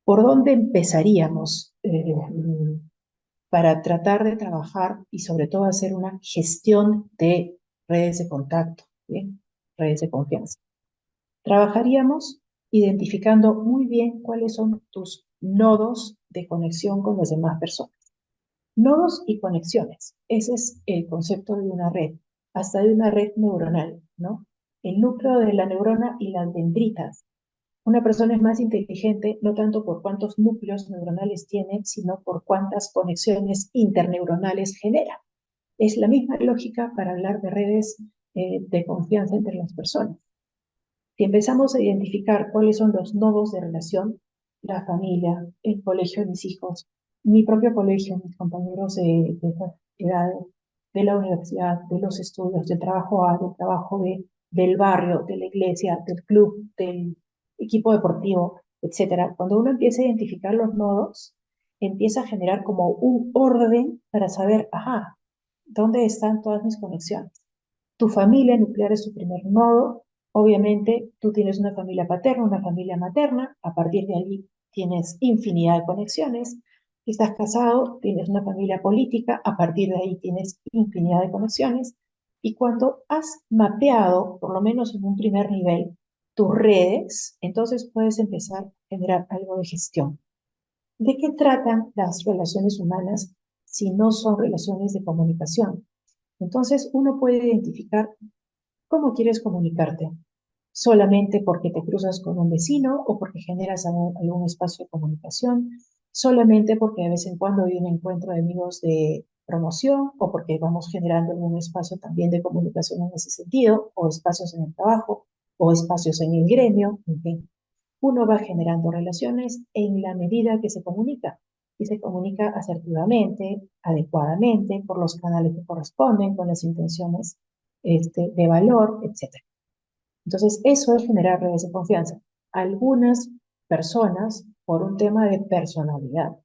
¿Por dónde empezaríamos para tratar de trabajar y sobre todo hacer una gestión de redes de contacto, ¿bien? Redes de confianza? Trabajaríamos identificando muy bien cuáles son tus nodos de conexión con las demás personas. Nodos y conexiones. Ese es el concepto de una red, hasta de una red neuronal, ¿no? El núcleo de la neurona y las dendritas. Una persona es más inteligente no tanto por cuántos núcleos neuronales tiene, sino por cuántas conexiones interneuronales genera. Es la misma lógica para hablar de redes de confianza entre las personas. Si empezamos a identificar cuáles son los nodos de relación, la familia, el colegio de mis hijos, mi propio colegio, mis compañeros de esa edad, de la universidad, de los estudios, del trabajo A, del trabajo B, del barrio, de la iglesia, del club, del equipo deportivo, etcétera. Cuando uno empieza a identificar los nodos, empieza a generar como un orden para saber, ajá, ¿dónde están todas mis conexiones? Tu familia nuclear es tu primer nodo. Obviamente, tú tienes una familia paterna, una familia materna. A partir de allí tienes infinidad de conexiones. Si estás casado, tienes una familia política. A partir de ahí tienes infinidad de conexiones. Y cuando has mapeado, por lo menos en un primer nivel, tus redes, entonces puedes empezar a generar algo de gestión. ¿De qué tratan las relaciones humanas si no son relaciones de comunicación? Entonces, uno puede identificar cómo quieres comunicarte. Solamente porque te cruzas con un vecino o porque generas algún espacio de comunicación, solamente porque de vez en cuando hay un encuentro de amigos de promoción o porque vamos generando algún espacio también de comunicación en ese sentido, o espacios en el trabajo, o espacios en el gremio, en fin. Uno va generando relaciones en la medida que se comunica y se comunica asertivamente, adecuadamente, por los canales que corresponden, con las intenciones de valor, etc. Entonces, eso es generar redes de confianza. Algunas personas, por un tema de personalidad,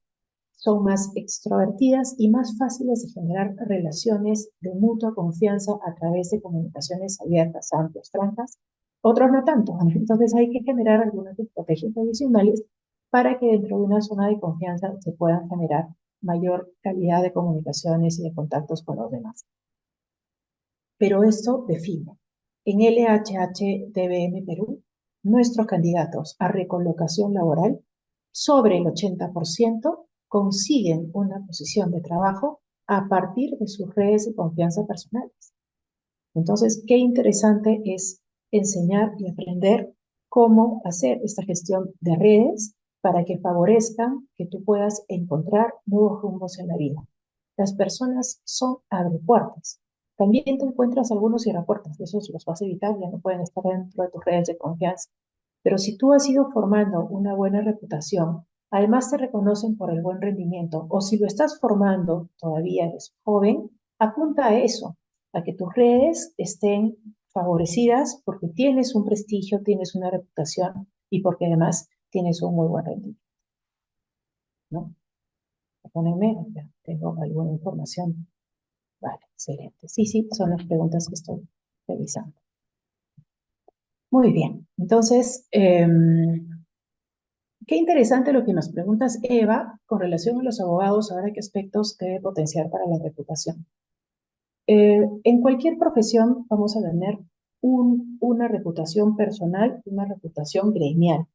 son más extrovertidas y más fáciles de generar relaciones de mutua confianza a través de comunicaciones abiertas, amplias, francas. Otros no tanto. Entonces hay que generar algunas estrategias adicionales para que dentro de una zona de confianza se puedan generar mayor calidad de comunicaciones y de contactos con los demás. Pero esto define. En LHH DBM Perú, nuestros candidatos a recolocación laboral, sobre el 80%, consiguen una posición de trabajo a partir de sus redes de confianza personales. Entonces, qué interesante es enseñar y aprender cómo hacer esta gestión de redes para que favorezcan que tú puedas encontrar nuevos rumbos en la vida. Las personas son abrepuertas. También te encuentras algunos cierrapuertas, esos los vas a evitar, ya no pueden estar dentro de tus redes de confianza. Pero si tú has ido formando una buena reputación, además te reconocen por el buen rendimiento, o si lo estás formando, todavía eres joven, apunta a eso, a que tus redes estén favorecidas porque tienes un prestigio, tienes una reputación y porque además tienes un muy buen rendimiento, ¿no? Poneme, ya tengo alguna información. Vale, excelente. Sí, sí, son las preguntas que estoy revisando. Muy bien, entonces, qué interesante lo que nos preguntas, Eva, con relación a los abogados, ahora qué aspectos debe potenciar para la reputación. En cualquier profesión vamos a tener una reputación personal y una reputación gremial,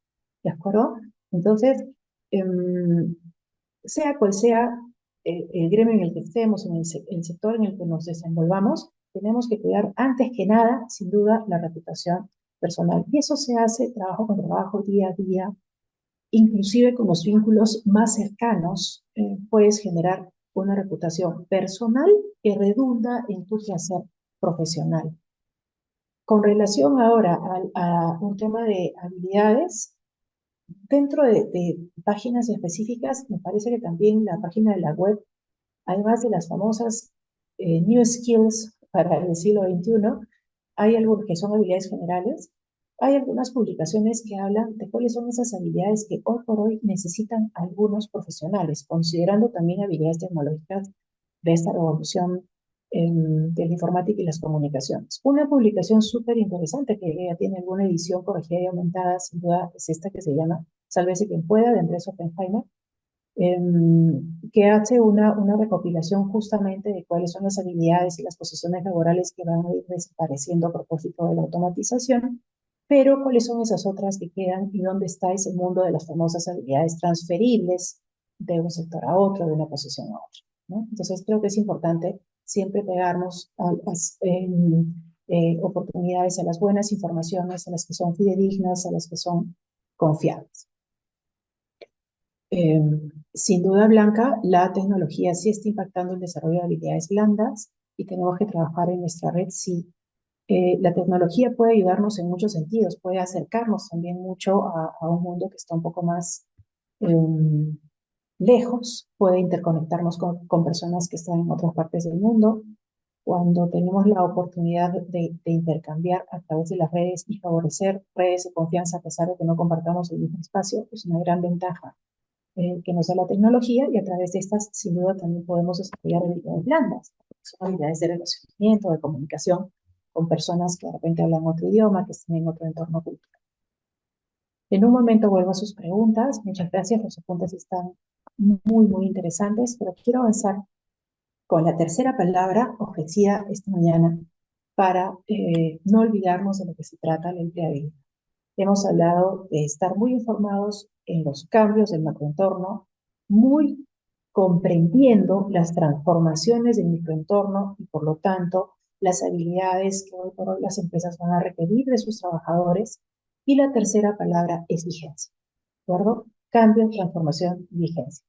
¿de acuerdo? Entonces, em, sea cual sea el gremio en el que estemos, en el sector en el que nos desenvolvamos, tenemos que cuidar antes que nada, sin duda, la reputación personal. Y eso se hace trabajo con trabajo, día a día, inclusive con los vínculos más cercanos, puedes generar una reputación personal que redunda en tu quehacer profesional. Con relación ahora a un tema de habilidades, dentro de páginas específicas, me parece que también la página de la web, además de las famosas New Skills para el siglo XXI, hay algunas que son habilidades generales. Hay algunas publicaciones que hablan de cuáles son esas habilidades que hoy por hoy necesitan algunos profesionales, considerando también habilidades tecnológicas de esta revolución de la informática y las comunicaciones. Una publicación súper interesante que ya tiene alguna edición corregida y aumentada, sin duda, es esta que se llama Sálvese quien pueda, de Andrés Oppenheimer, que hace una recopilación justamente de cuáles son las habilidades y las posiciones laborales que van a ir desapareciendo a propósito de la automatización, pero cuáles son esas otras que quedan y dónde está ese mundo de las famosas habilidades transferibles de un sector a otro, de una posición a otra, ¿no? Entonces creo que es importante siempre pegarnos a las oportunidades, a las buenas informaciones, a las que son fidedignas, a las que son confiables. Eh, Sin duda, Blanca, la tecnología sí está impactando el desarrollo de habilidades blandas y tenemos que trabajar en nuestra red, sí. La tecnología puede ayudarnos en muchos sentidos, puede acercarnos también mucho a un mundo que está un poco más lejos, puede interconectarnos con personas que están en otras partes del mundo. Cuando tenemos la oportunidad de intercambiar a través de las redes y favorecer redes de confianza a pesar de que no compartamos el mismo espacio, es una gran ventaja que nos da la tecnología, y a través de estas, sin duda, también podemos desarrollar habilidades blandas, son habilidades de relacionamiento, de comunicación con personas que de repente hablan otro idioma, que están en otro entorno cultural. En un momento vuelvo a sus preguntas. Muchas gracias, los apuntes están muy, muy interesantes, pero quiero avanzar con la tercera palabra ofrecida esta mañana para no olvidarnos de lo que se trata la empleabilidad. Hemos hablado de estar muy informados en los cambios del macroentorno, muy comprendiendo las transformaciones del microentorno y por lo tanto las habilidades que hoy por hoy las empresas van a requerir de sus trabajadores. Y la tercera palabra es vigencia, ¿de acuerdo? Cambio, transformación, vigencia.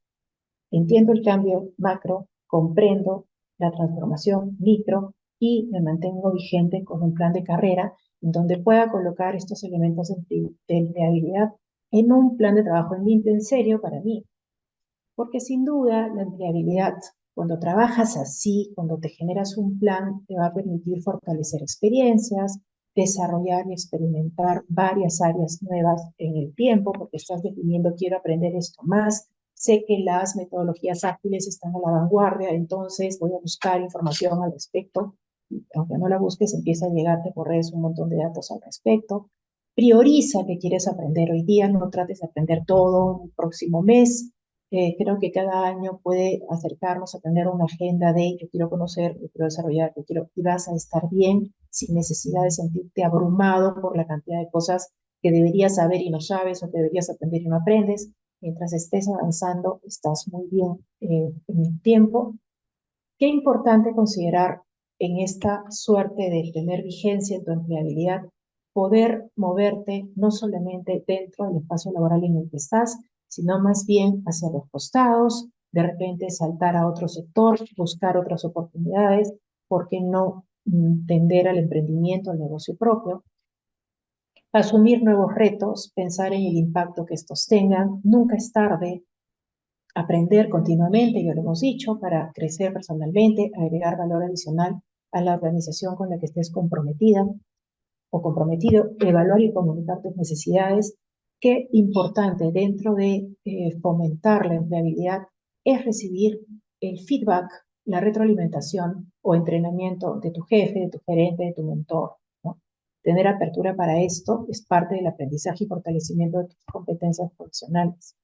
Entiendo el cambio macro, comprendo la transformación micro y me mantengo vigente con un plan de carrera en donde pueda colocar estos elementos de empleabilidad en un plan de trabajo en serio para mí. Porque sin duda la empleabilidad, cuando trabajas así, cuando te generas un plan, te va a permitir fortalecer experiencias, desarrollar y experimentar varias áreas nuevas en el tiempo, porque estás definiendo, quiero aprender esto más, sé que las metodologías ágiles están a la vanguardia, entonces voy a buscar información al respecto. Aunque no la busques, empieza a llegarte por redes un montón de datos al respecto. Prioriza qué quieres aprender hoy día, no trates de aprender todo el próximo mes. Creo que cada año puede acercarnos a tener una agenda de yo quiero conocer, yo quiero desarrollar, yo quiero, y vas a estar bien sin necesidad de sentirte abrumado por la cantidad de cosas que deberías saber y no sabes, o que deberías aprender y no aprendes. Mientras estés avanzando, estás muy bien en el tiempo. Qué importante considerar en esta suerte de tener vigencia en tu empleabilidad, poder moverte no solamente dentro del espacio laboral en el que estás, sino más bien hacia los costados, de repente saltar a otro sector, buscar otras oportunidades, ¿por qué no tender al emprendimiento, al negocio propio? Asumir nuevos retos, pensar en el impacto que estos tengan, nunca es tarde. Aprender continuamente, ya lo hemos dicho, para crecer personalmente, agregar valor adicional a la organización con la que estés comprometida o comprometido, evaluar y comunicar tus necesidades. Qué importante dentro de fomentar la empleabilidad es recibir el feedback la retroalimentación o entrenamiento de tu jefe, de tu gerente, de tu mentor, ¿no? Tener apertura para esto es parte del aprendizaje y fortalecimiento de tus competencias profesionales.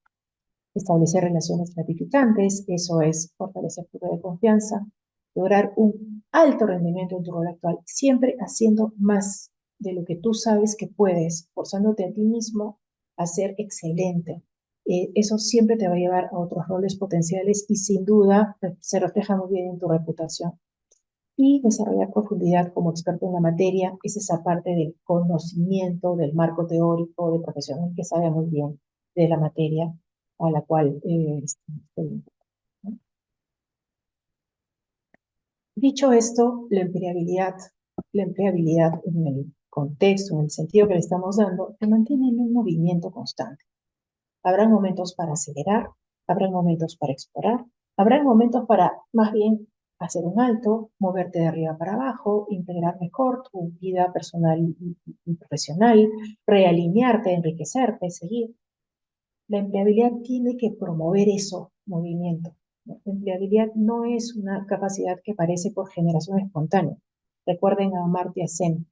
Establecer relaciones gratificantes, eso es fortalecer tu red de confianza, lograr un alto rendimiento en tu rol actual, siempre haciendo más de lo que tú sabes que puedes, forzándote a ti mismo a ser excelente. Eso siempre te va a llevar a otros roles potenciales y sin duda se refleja muy bien en tu reputación. Y desarrollar profundidad como experto en la materia es esa parte del conocimiento, del marco teórico, de profesional que sabe muy bien de la materia a la cual estoy. Dicho esto, la empleabilidad en el contexto, en el sentido que le estamos dando, te mantiene en un movimiento constante. Habrá momentos para acelerar, habrá momentos para explorar, habrá momentos para más bien hacer un alto, moverte de arriba para abajo, integrar mejor tu vida personal y profesional, realinearte, enriquecerte, seguir. La empleabilidad tiene que promover eso, movimiento. La empleabilidad no es una capacidad que aparece por generación espontánea. Recuerden a Amartya Sen,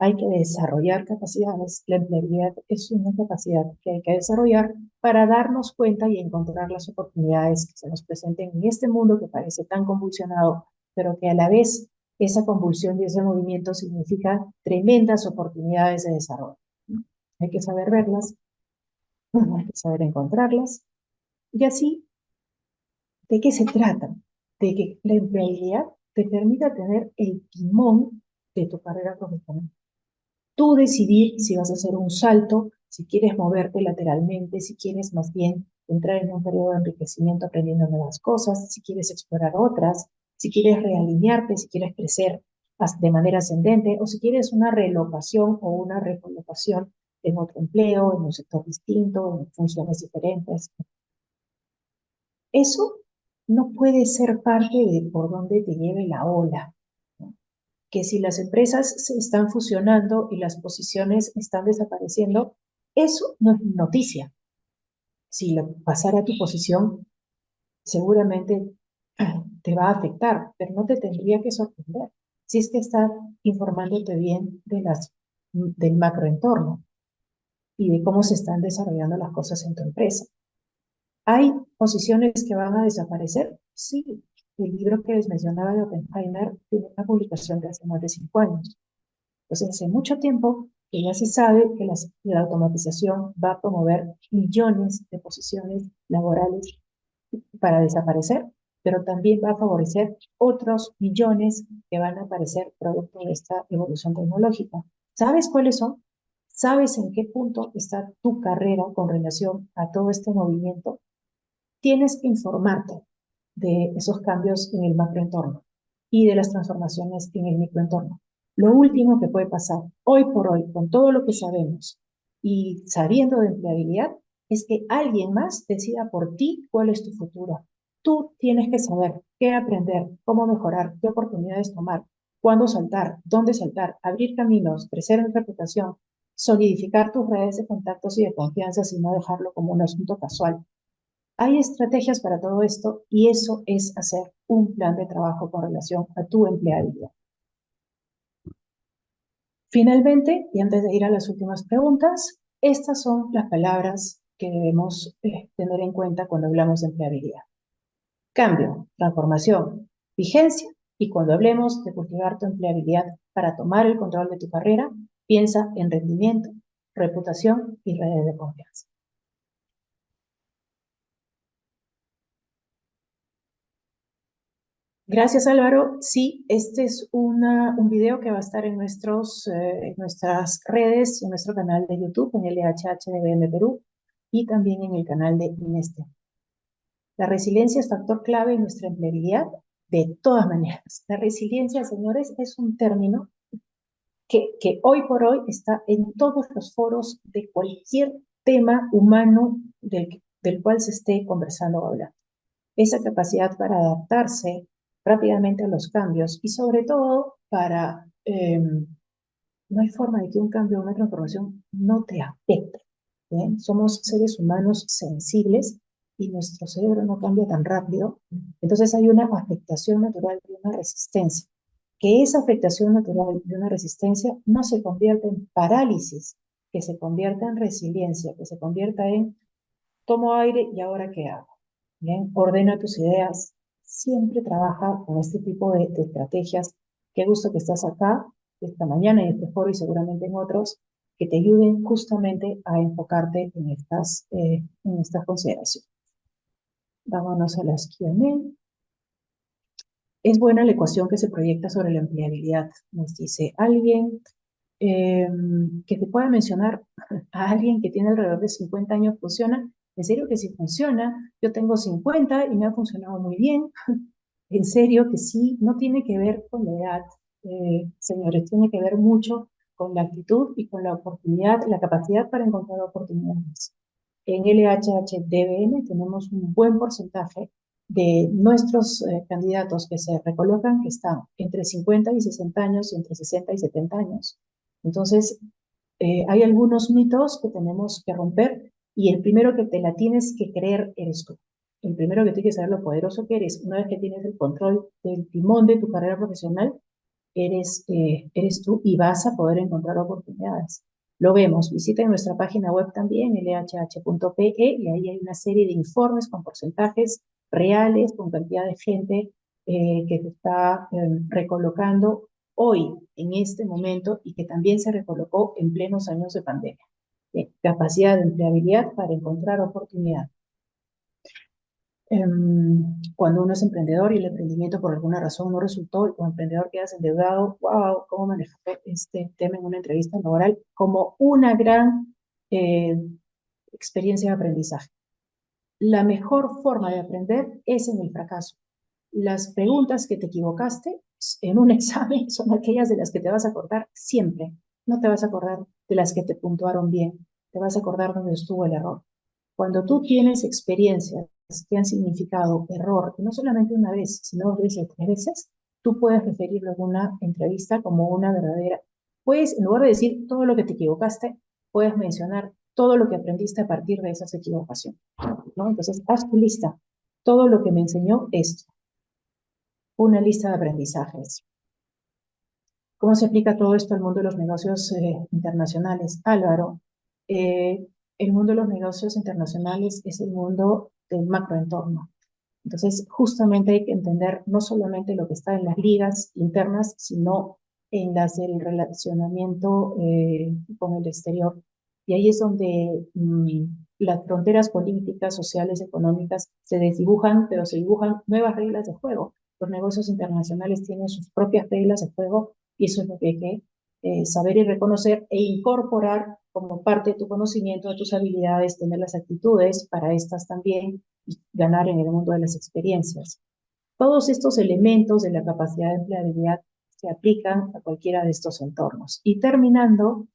hay que desarrollar capacidades. La empleabilidad es una capacidad que hay que desarrollar para darnos cuenta y encontrar las oportunidades que se nos presenten en este mundo que parece tan convulsionado, pero que a la vez esa convulsión y ese movimiento significa tremendas oportunidades de desarrollo. Hay que saber verlas, hay que saber encontrarlas. Y así, ¿de qué se trata? De que la empleabilidad te permita tener el timón de tu carrera profesional. Tú decidir si vas a hacer un salto, si quieres moverte lateralmente, si quieres más bien entrar en un periodo de enriquecimiento aprendiendo nuevas cosas, si quieres explorar otras, si quieres realinearte, si quieres crecer de manera ascendente o si quieres una relocación o una recolocación en otro empleo, en un sector distinto, en funciones diferentes. Eso no puede ser parte de por dónde te lleve la ola, ¿no? Que si las empresas se están fusionando y las posiciones están desapareciendo, eso no es noticia. Si pasara a tu posición, seguramente te va a afectar, pero no te tendría que sorprender si es que estás informándote bien del macroentorno y de cómo se están desarrollando las cosas en tu empresa. ¿Hay posiciones que van a desaparecer? Sí. El libro que les mencionaba de Oppenheimer tiene una publicación de hace más de 5 años. Entonces, hace mucho tiempo que ya se sabe que la automatización va a promover millones de posiciones laborales para desaparecer, pero también va a favorecer otros millones que van a aparecer producto de esta evolución tecnológica. ¿Sabes cuáles son? ¿Sabes en qué punto está tu carrera con relación a todo este movimiento? Tienes que informarte de esos cambios en el macroentorno y de las transformaciones en el microentorno. Lo último que puede pasar hoy por hoy, con todo lo que sabemos y sabiendo de empleabilidad, es que alguien más decida por ti cuál es tu futuro. Tú tienes que saber qué aprender, cómo mejorar, qué oportunidades tomar, cuándo saltar, dónde saltar, abrir caminos, crecer en reputación, solidificar tus redes de contactos y de confianza y no dejarlo como un asunto casual. Hay estrategias para todo esto y eso es hacer un plan de trabajo con relación a tu empleabilidad. Finalmente, y antes de ir a las últimas preguntas, estas son las palabras que debemos tener en cuenta cuando hablamos de empleabilidad. Cambio, transformación, vigencia y cuando hablemos de cultivar tu empleabilidad para tomar el control de tu carrera, piensa en rendimiento, reputación y redes de confianza. Gracias, Álvaro. Sí, este es un video que va a estar en nuestras redes, en nuestro canal de YouTube, en LHH de BM Perú, y también en el canal de Ineste. La resiliencia es factor clave en nuestra empleabilidad de todas maneras. La resiliencia, señores, es un término que hoy por hoy está en todos los foros de cualquier tema humano del cual se esté conversando o hablando. Esa capacidad para adaptarse rápidamente a los cambios y sobre todo no hay forma de que un cambio o una transformación no te afecte. ¿Bien? Somos seres humanos sensibles y nuestro cerebro no cambia tan rápido, entonces hay una afectación natural y una resistencia. Que esa afectación natural y una resistencia no se convierta en parálisis, que se convierta en resiliencia, que se convierta en tomo aire y ahora qué hago. Bien, ordena tus ideas, siempre trabaja con este tipo de estrategias. Qué gusto que estás acá esta mañana en este foro y seguramente en otros que te ayuden justamente a enfocarte en estas consideraciones. Vámonos a las Q&A. Es buena la ecuación que se proyecta sobre la empleabilidad, nos dice alguien. Que te pueda mencionar a alguien que tiene alrededor de 50 años funciona. En serio que sí funciona. Yo tengo 50 y me ha funcionado muy bien. En serio que sí, no tiene que ver con la edad, señores, tiene que ver mucho con la actitud y con la oportunidad, la capacidad para encontrar oportunidades. En LHH-DBN tenemos un buen porcentaje de nuestros candidatos que se recolocan, que están entre 50 y 60 años y entre 60 y 70 años. Entonces, hay algunos mitos que tenemos que romper y el primero que te la tienes que creer eres tú. El primero que tienes que saber lo poderoso que eres. Una vez que tienes el control del timón de tu carrera profesional, eres tú y vas a poder encontrar oportunidades. Lo vemos, visiten nuestra página web también, lhh.pe, y ahí hay una serie de informes con porcentajes reales, con cantidad de gente que se está recolocando hoy, en este momento, y que también se recolocó en plenos años de pandemia. Capacidad de empleabilidad para encontrar oportunidad. Cuando uno es emprendedor y el emprendimiento por alguna razón no resultó, y como emprendedor quedas endeudado, wow, ¿cómo manejar este tema en una entrevista laboral? Como una gran eh, experiencia de aprendizaje. La mejor forma de aprender es en el fracaso. Las preguntas que te equivocaste en un examen son aquellas de las que te vas a acordar siempre. No te vas a acordar de las que te puntuaron bien, te vas a acordar donde estuvo el error. Cuando tú tienes experiencias que han significado error, y no solamente una vez, sino 2 veces, 3 veces, tú puedes referirlo en una entrevista como una verdadera. Puedes, en lugar de decir todo lo que te equivocaste, puedes mencionar todo lo que aprendiste a partir de esas equivocaciones, ¿no? Entonces, haz tu lista. Todo lo que me enseñó esto. Una lista de aprendizajes. ¿Cómo se aplica todo esto al mundo de los negocios internacionales? Álvaro, el mundo de los negocios internacionales es el mundo del macroentorno. Entonces, justamente hay que entender no solamente lo que está en las ligas internas, sino en las del relacionamiento con el exterior. Y ahí es donde las fronteras políticas, sociales, económicas se desdibujan, pero se dibujan nuevas reglas de juego. Los negocios internacionales tienen sus propias reglas de juego y eso es lo que hay que saber y reconocer e incorporar como parte de tu conocimiento, de tus habilidades, tener las actitudes para estas también y ganar en el mundo de las experiencias. Todos estos elementos de la capacidad de empleabilidad se aplican a cualquiera de estos entornos. Y terminando,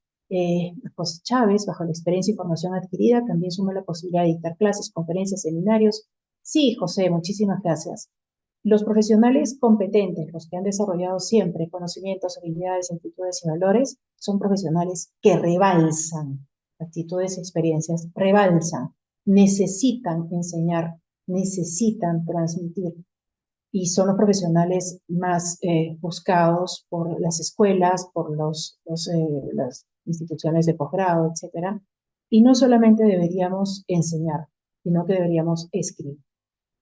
José Chávez, bajo la experiencia y formación adquirida, también suma la posibilidad de dictar clases, conferencias, seminarios. Sí, José, muchísimas gracias. Los profesionales competentes, los que han desarrollado siempre conocimientos, habilidades, actitudes y valores, son profesionales que rebalsan actitudes y experiencias, rebalsan, necesitan enseñar, necesitan transmitir y son los profesionales más buscados por las escuelas, por las instituciones de posgrado, etcétera. Y no solamente deberíamos enseñar, sino que deberíamos escribir.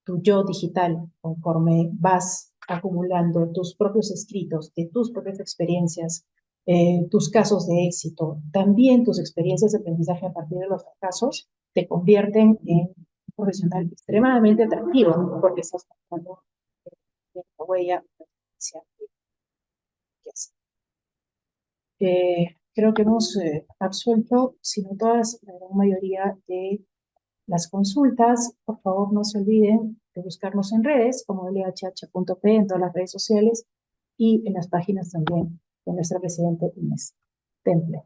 Tu yo digital, conforme vas acumulando tus propios escritos de tus propias experiencias, tus casos de éxito, también tus experiencias de aprendizaje a partir de los fracasos, te convierten en un profesional extremadamente atractivo, porque estás dando la huella. Creo que hemos absuelto, si no todas, la gran mayoría de las consultas. Por favor, no se olviden de buscarnos en redes como lhh.p en todas las redes sociales y en las páginas también de nuestra presidenta Inés Temple.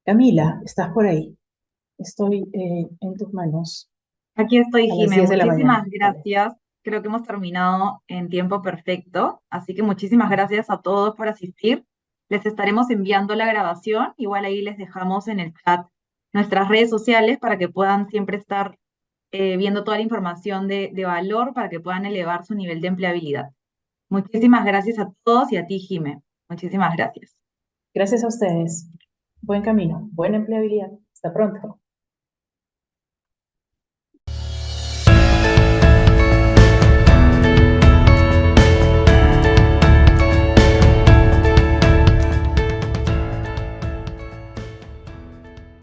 Camila, estás por ahí. Estoy en tus manos Aquí estoy, a las Jime. 10 de la Muchísimas mañana. Vale. gracias. Creo que hemos terminado en tiempo perfecto, así que muchísimas gracias a todos por asistir. Les estaremos enviando la grabación. Igual ahí les dejamos en el chat nuestras redes sociales para que puedan siempre estar viendo toda la información de valor para que puedan elevar su nivel de empleabilidad. Muchísimas gracias a todos y a ti, Jime. Muchísimas gracias. Gracias a ustedes. Buen camino, buena empleabilidad. Hasta pronto.